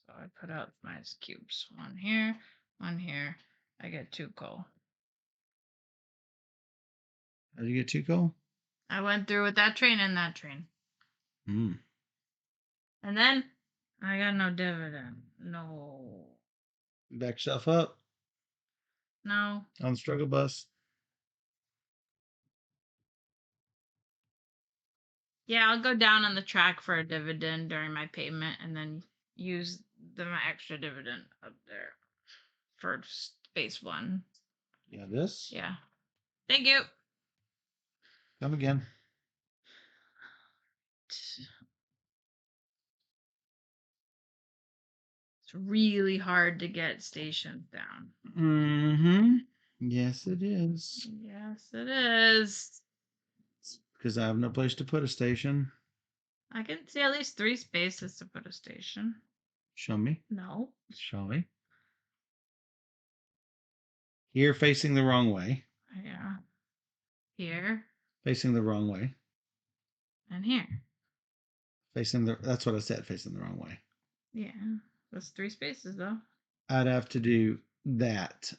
S1: So I put out my cubes. 1 here, 1 here. I get 2 coal.
S2: How did you get 2 coal?
S1: I went through with that train and that train.
S2: Mm.
S1: And then I got no dividend. No.
S2: Back yourself up
S1: No.
S2: on the struggle bus.
S1: Yeah, I'll go down on the track for a dividend during my payment and then use my extra dividend up there for space 1.
S2: Yeah, this?
S1: Yeah. Thank you.
S2: Come again.
S1: It's really hard to get stations down.
S2: Mm-hmm. Yes, it is.
S1: Yes, it is.
S2: Because I have no place to put a station.
S1: I can see at least 3 spaces to put a station.
S2: Show me.
S1: No.
S2: Show me. Here, facing the wrong way.
S1: Yeah. Here
S2: Facing the wrong way.
S1: and here.
S2: That's what I said, facing the wrong way.
S1: Yeah. That's 3 spaces though.
S2: I'd have to do that.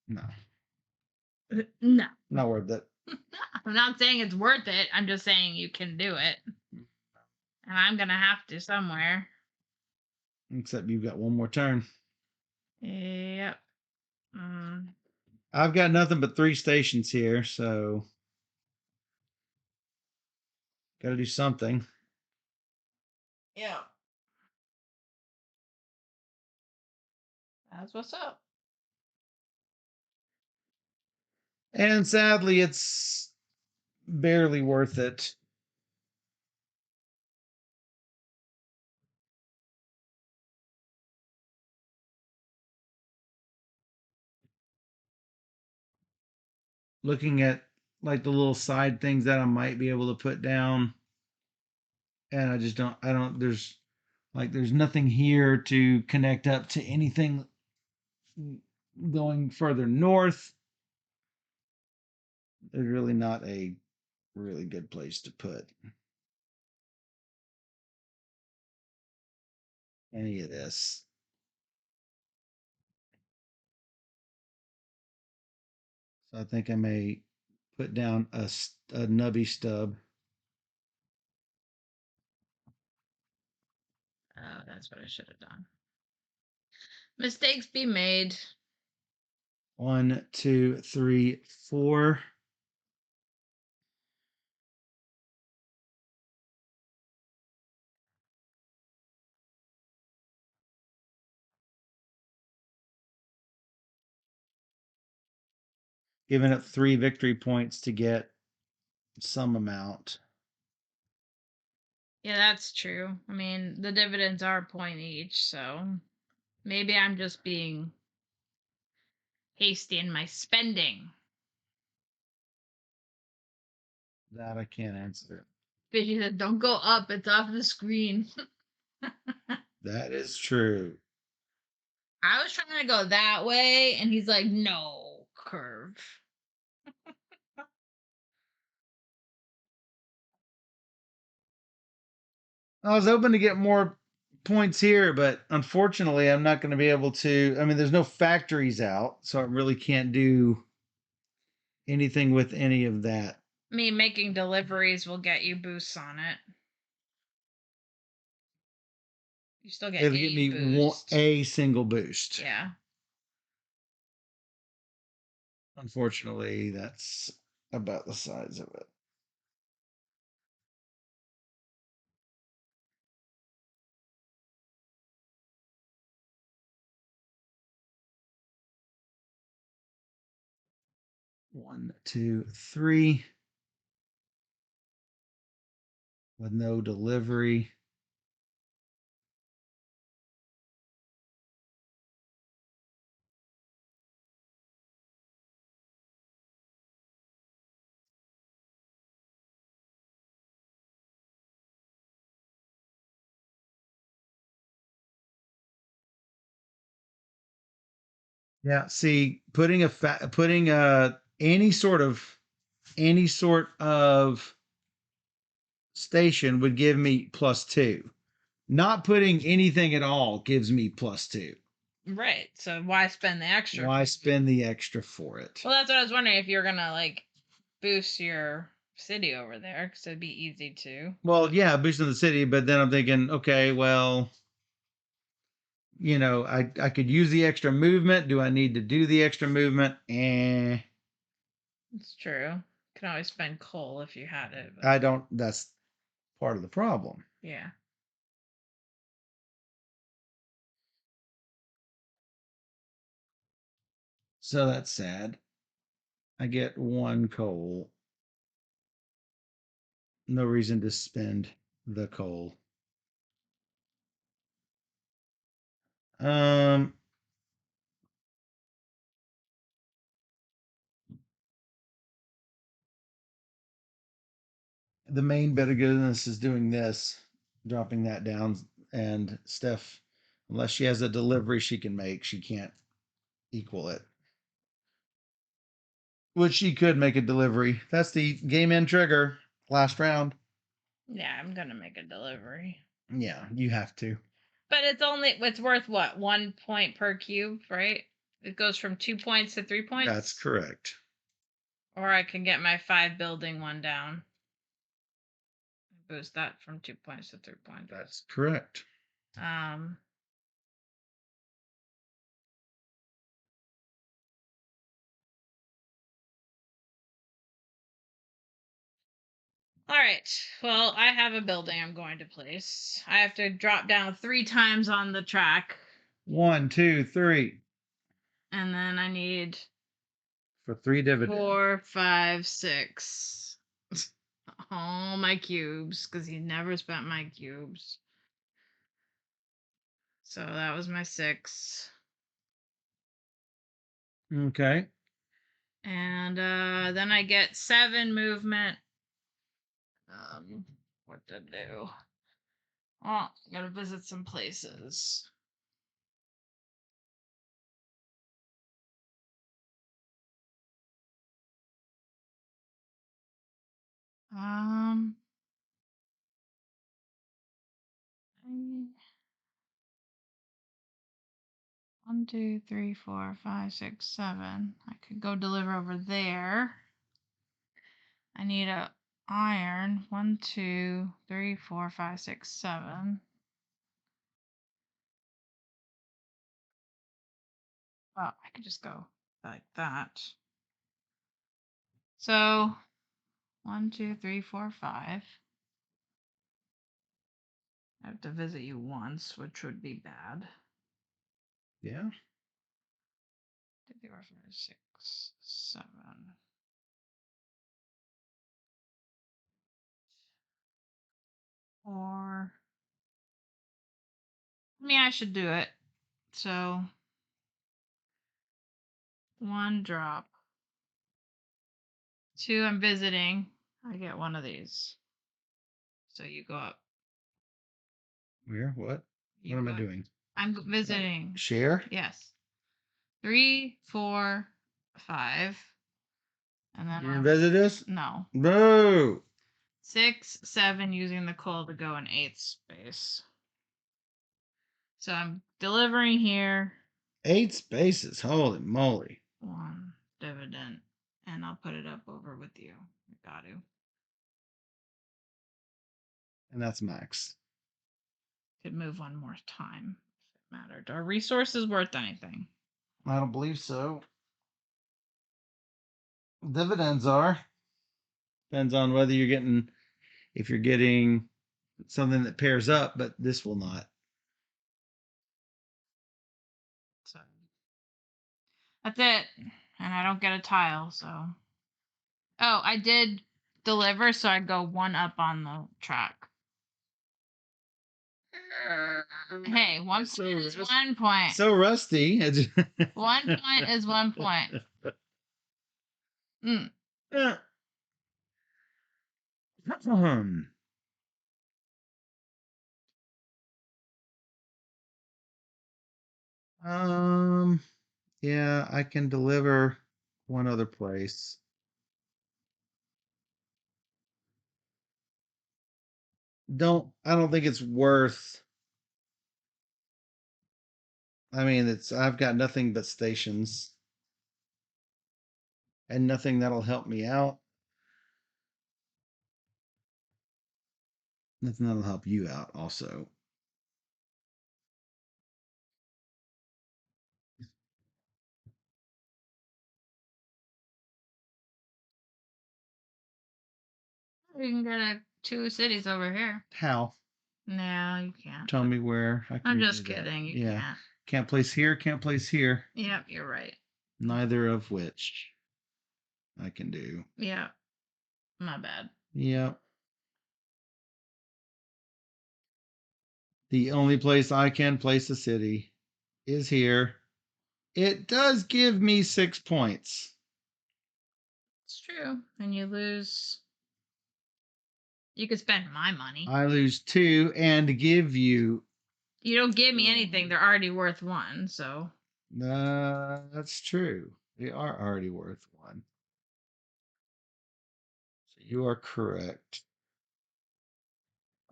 S2: No.
S1: No.
S2: Not worth it.
S1: I'm not saying it's worth it. I'm just saying you can do it. And I'm going to have to somewhere.
S2: Except you've got one more turn.
S1: Yep.
S2: I've got nothing but 3 stations here, so got to do something.
S1: Yeah. That's what's up.
S2: And sadly, it's barely worth it. Looking at like the little side things that I might be able to put down, and there's nothing here to connect up to anything going further north. There's really not a really good place to put any of this. So I think I may put down a nubby stub.
S1: Oh, that's what I should have done. Mistakes be made.
S2: 1, 2, 3, 4. Giving up 3 victory points to get some amount.
S1: Yeah, that's true. I mean, the dividends are a point each, so maybe I'm just being hasty in my spending.
S2: That I can't answer.
S1: Fishy said, "Don't go up; it's off the screen."
S2: That is true.
S1: I was trying to go that way, and he's like, "No, curve."
S2: I was hoping to get more points here, but unfortunately, I'm not going to be able to. I mean, there's no factories out, so I really can't do anything with any of that.
S1: Me making deliveries will get you boosts on it. You still get
S2: It'll get me a single boost.
S1: Yeah.
S2: Unfortunately, that's about the size of it. 1, 2, 3. With no delivery. Yeah, see, putting any sort of station would give me +2. Not putting anything at all gives me +2.
S1: Right. So why spend the extra?
S2: Why spend the extra for it?
S1: Well, that's what I was wondering, if you're gonna like boost your city over there, because it'd be easy to.
S2: Well, yeah, boosting the city, but then I'm thinking, okay, well, I could use the extra movement. Do I need to do the extra movement?
S1: It's true. You can always spend coal if you had it. But
S2: I don't. That's part of the problem.
S1: yeah.
S2: So that's sad. I get 1 coal. No reason to spend the coal. Um, the main bit of goodness is doing this, dropping that down, and Steph, unless she has a delivery she can make, she can't equal it. Which she could make a delivery. That's the game end trigger. Last round.
S1: Yeah, I'm gonna make a delivery.
S2: Yeah, you have to.
S1: But it's worth what? 1 point per cube, right? It goes from 2 points to 3 points.
S2: That's correct.
S1: Or I can get my 5 building one down. Boost that from 2 points to 3 points.
S2: That's correct.
S1: Um. All right. Well, I have a building I'm going to place. I have to drop down 3 times on the track.
S2: 1, 2, 3.
S1: And then I need
S2: For 3 dividends.
S1: 4, 5, 6. All my cubes, because he never spent my cubes. So that was my 6.
S2: Okay.
S1: And then I get 7 movement. What to do? Oh, gotta visit some places. Um, 1, 2, 3, 4, 5, 6, 7. I could go deliver over there. I need a iron. 1, 2, 3, 4, 5, 6, 7. Oh, I could just go like that. So 1, 2, 3, 4, 5. I have to visit you once, which would be bad.
S2: Yeah.
S1: 2, 3, 4, 5, 6, 7. Or I should do it. So 1 drop. 2, I'm visiting. I get one of these. So you go up.
S2: Where? What?
S1: You
S2: What am I
S1: go up.
S2: doing?
S1: I'm visiting.
S2: Share?
S1: Yes. 3, 4, 5. And then
S2: You're gonna visit us?
S1: no.
S2: Boo!
S1: 6, 7 using the coal to go in 8th space. So I'm delivering here.
S2: 8 spaces. Holy moly.
S1: 1 dividend. And I'll put it up over with you. I got to.
S2: And that's max.
S1: Could move 1 more time if it mattered. Are resources worth anything?
S2: I don't believe so. Dividends are. Depends on whether if you're getting something that pairs up, but this will not.
S1: So that's it. And I don't get a tile, so Oh, I did deliver, so I'd go one up on the track. Hey, 1 point is 1 point.
S2: So rusty.
S1: 1 point is 1 point. Mm.
S2: Yeah, I can deliver one other place. I don't think it's worth. I mean, I've got nothing but stations and nothing that'll help me out. Nothing that'll help you out also.
S1: You can get 2 cities over here.
S2: How?
S1: No, you can't.
S2: Tell me where I can
S1: I'm
S2: do
S1: just
S2: that.
S1: kidding. You
S2: Yeah.
S1: can't.
S2: Can't place here, can't place here.
S1: Yep, you're right.
S2: Neither of which I can do.
S1: Yeah, my bad.
S2: Yep. The only place I can place a city is here. It does give me 6 points.
S1: It's true. And you lose. You could spend my money.
S2: I lose 2 and give you.
S1: You don't give me anything. They're already worth 1, so.
S2: That's true. They are already worth 1. So you are correct.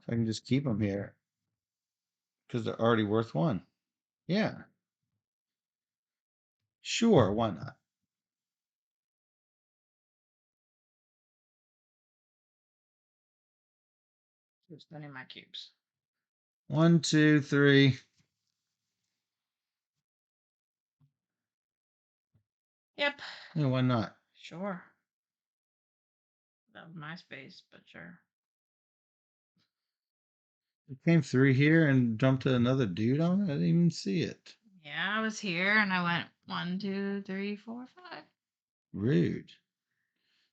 S2: I can just keep them here because they're already worth 1. Yeah. Sure, why not?
S1: Keep spending my cubes.
S2: 1, 2, 3.
S1: Yep.
S2: Yeah, why not?
S1: Sure. That was my space, but sure.
S2: It came through here and jumped to another dude on it. I didn't even see it.
S1: Yeah, I was here and I went 1, 2, 3, 4, 5.
S2: Rude.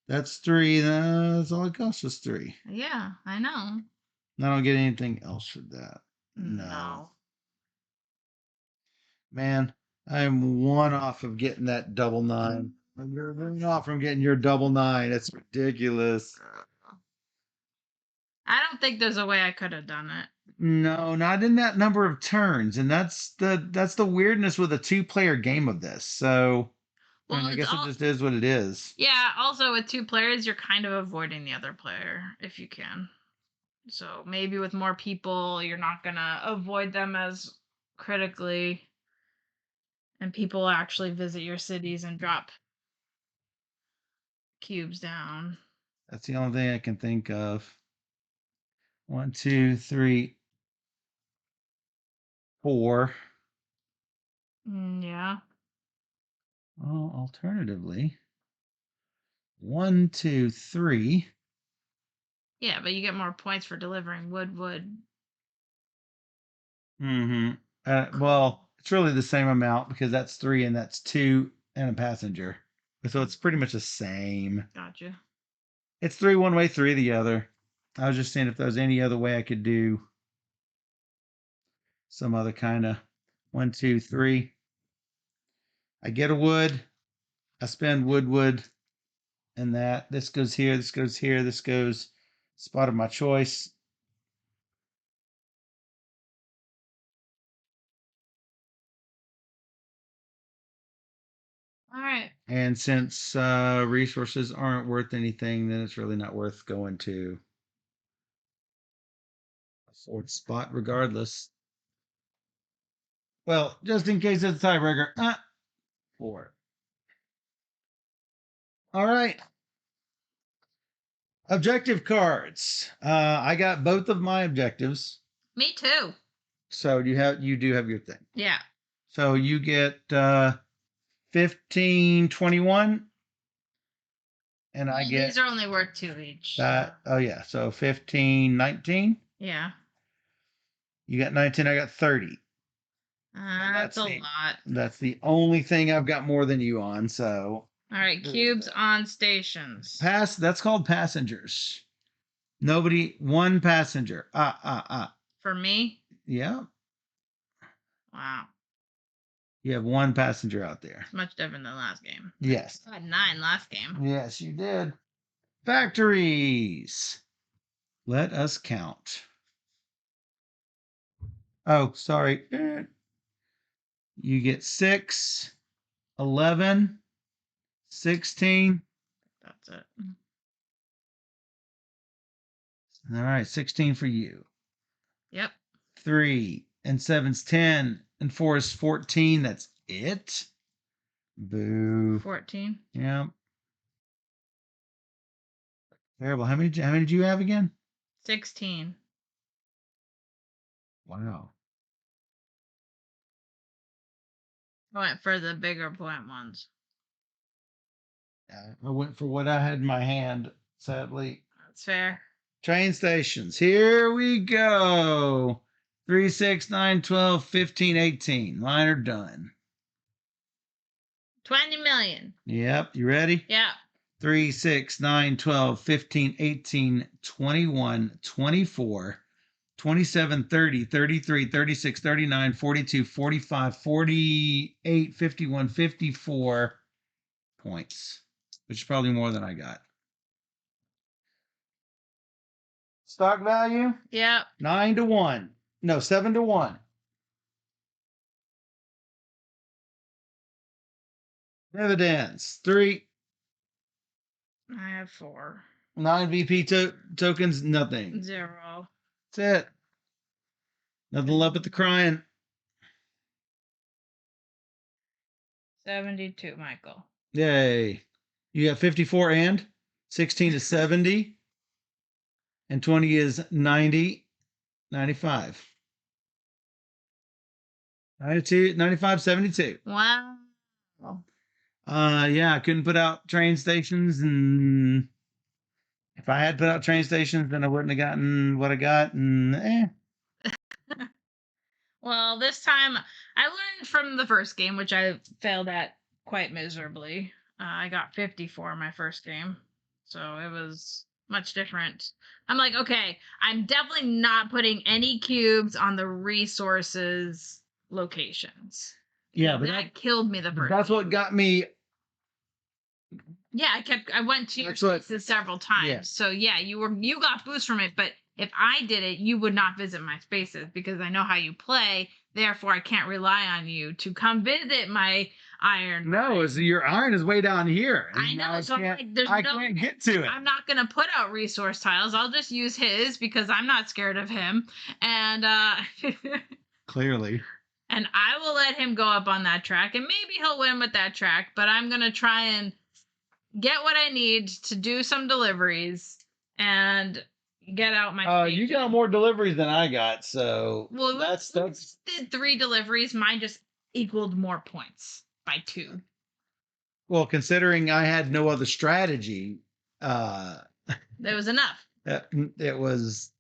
S2: That's 3. That's all it costs us 3.
S1: Yeah, I know.
S2: I don't get anything else for that.
S1: No.
S2: Man, I'm 1 off of getting that double 9. You're 1 off from getting your double 9. It's ridiculous.
S1: I don't think there's a way I could have done it.
S2: No, not in that number of turns, and that's the weirdness with a 2-player game of this. So, I mean, I guess it just is what it is.
S1: Yeah, also with 2 players, you're kind of avoiding the other player if you can. So maybe with more people, you're not gonna avoid them as critically, and people actually visit your cities and drop cubes down.
S2: That's the only thing I can think of. 1, 2, 3, 4.
S1: Yeah.
S2: Well, alternatively, 1, 2, 3.
S1: Yeah, but you get more points for delivering wood.
S2: Mm-hmm. Well, it's really the same amount because that's 3 and that's 2 and a passenger. So it's pretty much the same.
S1: Gotcha.
S2: It's 3 one way, 3 the other. I was just saying if there was any other way I could do some other kind of 1, 2, 3. I get a wood. I spend wood, and that. This goes here. This goes here. This goes spot of my choice.
S1: All right.
S2: And since resources aren't worth anything, then it's really not worth going to a 4th spot regardless. Well, just in case it's a tiebreaker. 4. All right. Objective cards. I got both of my objectives.
S1: Me too.
S2: So you do have your thing.
S1: Yeah.
S2: So you get 15, 21. And I get
S1: these are only worth 2 each.
S2: that. Oh yeah. So 15, 19.
S1: Yeah.
S2: You got 19, I got 30.
S1: That's a lot.
S2: That's the only thing I've got more than you on, so.
S1: All right, cubes on stations.
S2: That's called passengers. Nobody, one passenger.
S1: For me?
S2: Yeah.
S1: Wow.
S2: You have one passenger out there.
S1: It's much different than last game.
S2: Yes.
S1: I had 9 last game.
S2: Yes, you did. Factories. Let us count. Oh, sorry. You get 6, 11, 16.
S1: That's it.
S2: All right, 16 for you.
S1: Yep.
S2: 3 and 7's 10 and 4 is 14. That's it. Boo.
S1: 14.
S2: Yeah. Terrible. How many did you have again?
S1: 16.
S2: Wow.
S1: I went for the bigger point ones.
S2: I went for what I had in my hand, sadly.
S1: That's fair.
S2: Train stations. Here we go. 3, 6, 9, 12, 15, 18. Line are done.
S1: 20 million.
S2: Yep. You ready?
S1: Yeah.
S2: 3, 6, 9, 12, 15, 18, 21, 24, 27, 30, 33, 36, 39, 42, 45, 48, 51, 54 points, which is probably more than I got. Stock value?
S1: Yep.
S2: 9-1. No, 7-1. Dividends. 3.
S1: I have 4.
S2: 9 VP tokens. Nothing.
S1: 0.
S2: That's it. Nothing left but the crying.
S1: 72, Michael.
S2: Yay. You got 54 and 16 is 70 and 20 is 90, 95. 92, 95, 72.
S1: Wow.
S2: Yeah, I couldn't put out train stations, and if I had put out train stations, then I wouldn't have gotten what I got, and
S1: Well, this time I learned from the first game, which I failed at quite miserably. I got 54 my first game, so it was much different. I'm like, okay, I'm definitely not putting any cubes on the resources locations.
S2: yeah, but
S1: that killed me the first.
S2: That's what got me.
S1: Yeah, I went to your spaces several times. Yeah. So yeah, you got boost from it, but if I did it, you would not visit my spaces because I know how you play. Therefore, I can't rely on you to come visit my iron.
S2: No, your iron is way down here.
S1: I know. So
S2: I can't get to it.
S1: I'm not gonna put out resource tiles. I'll just use his because I'm not scared of him. And
S2: clearly.
S1: And I will let him go up on that track, and maybe he'll win with that track. But I'm gonna try and get what I need to do some deliveries and get out my
S2: you got more deliveries than I got, so
S1: well, that's did 3 deliveries. Mine just equaled more points by 2.
S2: Well, considering I had no other strategy,
S1: that was enough.
S2: It was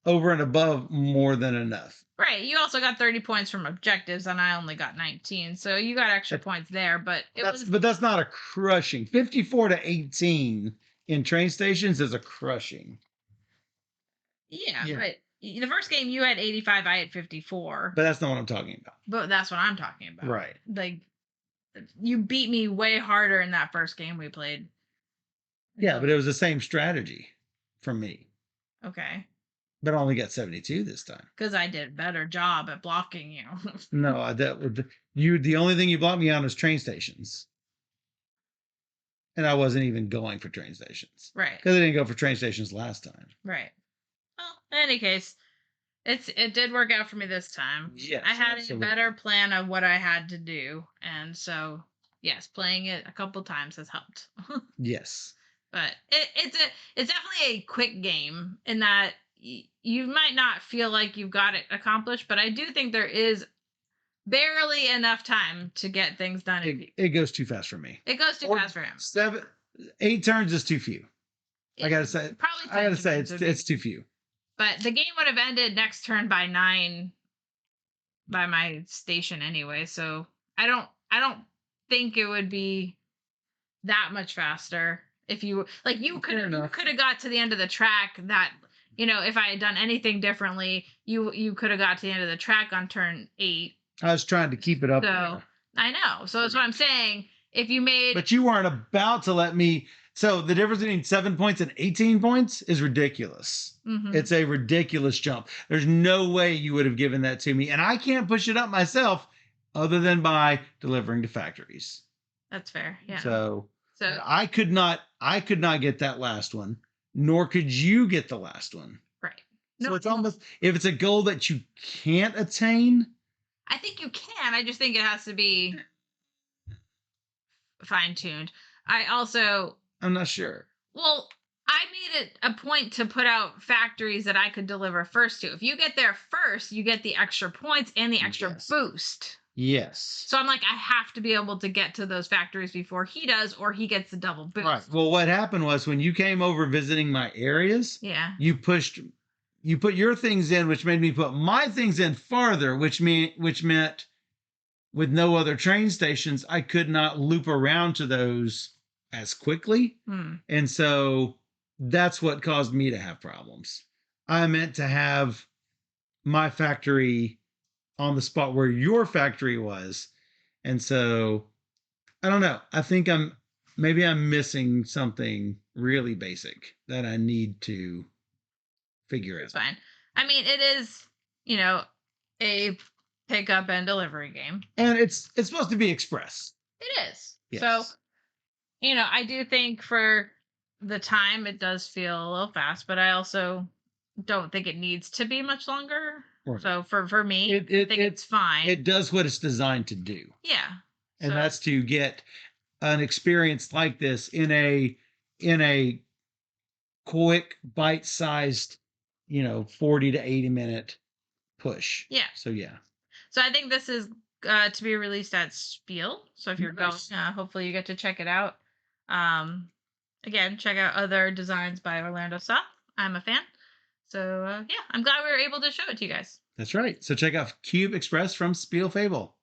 S2: over and above more than enough.
S1: Right. You also got 30 points from objectives, and I only got 19. So you got extra points there, but
S2: but that's not a crushing. 54-18 in train stations is a crushing.
S1: Yeah, but the first game you had 85, I had 54.
S2: But that's not what I'm talking about.
S1: But that's what I'm talking about.
S2: Right.
S1: Like, you beat me way harder in that first game we played.
S2: Yeah, but it was the same strategy from me.
S1: Okay.
S2: But I only got 72 this time.
S1: Because I did a better job at blocking you.
S2: No, the only thing you blocked me on was train stations. And I wasn't even going for train stations.
S1: Right.
S2: Because I didn't go for train stations last time.
S1: Right. Well, in any case, it did work out for me this time.
S2: Yes.
S1: I had a better plan of what I had to do. And so, yes, playing it a couple times has helped.
S2: Yes.
S1: But it's definitely a quick game in that you might not feel like you've got it accomplished, but I do think there is barely enough time to get things done.
S2: It goes too fast for me.
S1: It goes too fast for him.
S2: 8 turns is too few. I gotta say, it's too few.
S1: But the game would have ended next turn by 9 by my station anyway, so I don't think it would be that much faster. If you like, you could
S2: Fair enough.
S1: have got to the end of the track that, if I had done anything differently, you could have got to the end of the track on turn 8.
S2: I was trying to keep it up
S1: So
S2: there.
S1: I know. So that's what I'm saying. If you made,
S2: But you weren't about to let me. So the difference between 7 points and 18 points is ridiculous.
S1: Mhm.
S2: It's a ridiculous jump. There's no way you would have given that to me. And I can't push it up myself other than by delivering to factories.
S1: That's fair. Yeah.
S2: So
S1: So
S2: I could not get that last one, nor could you get the last one.
S1: right.
S2: So it's almost, if it's a goal that you can't attain.
S1: I think you can. I just think it has to be fine-tuned.
S2: I'm not sure.
S1: Well, I made it a point to put out factories that I could deliver first to. If you get there first, you get the extra points and the extra
S2: Yes.
S1: boost.
S2: Yes.
S1: So I'm like, I have to be able to get to those factories before he does, or he gets the double boost.
S2: Right. Well, what happened was when you came over visiting my areas,
S1: Yeah.
S2: you put your things in, which made me put my things in farther, which meant with no other train stations, I could not loop around to those as quickly. And so that's what caused me to have problems. I meant to have my factory on the spot where your factory was. And so I don't know. I think maybe I'm missing something really basic that I need to figure out.
S1: It's fine. I mean, it is, a pickup and delivery game.
S2: And it's supposed to be express.
S1: It is.
S2: Yes.
S1: So, I do think for the time it does feel a little fast, but I also don't think it needs to be much longer. Right. So for me, I think it's fine.
S2: It does what it's designed to do.
S1: Yeah.
S2: And that's to get an experience like this in a quick, bite-sized, 40 to 80 minute push.
S1: Yeah.
S2: So yeah.
S1: So I think this is to be released at Spiel. So if you're going, hopefully you get to check it out. Again, check out other designs by Orlando Saw. I'm a fan. So yeah, I'm glad we were able to show it to you guys.
S2: That's right. So check out Cube Express from Spiel Fable.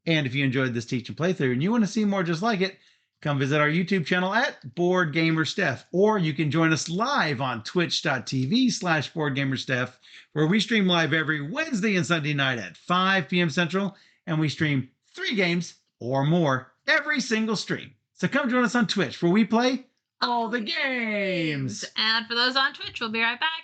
S2: And if you enjoyed this teach and playthrough and you want to see more just like it, come visit our YouTube channel at Board Gamer Steph, or you can join us live on twitch.tv/BoardGamerSteph, where we stream live every Wednesday and Sunday night at 5 p.m. Central, and we stream 3 games or more every single stream. So come join us on Twitch, where we play all the games.
S1: And for those on Twitch, we'll be right back.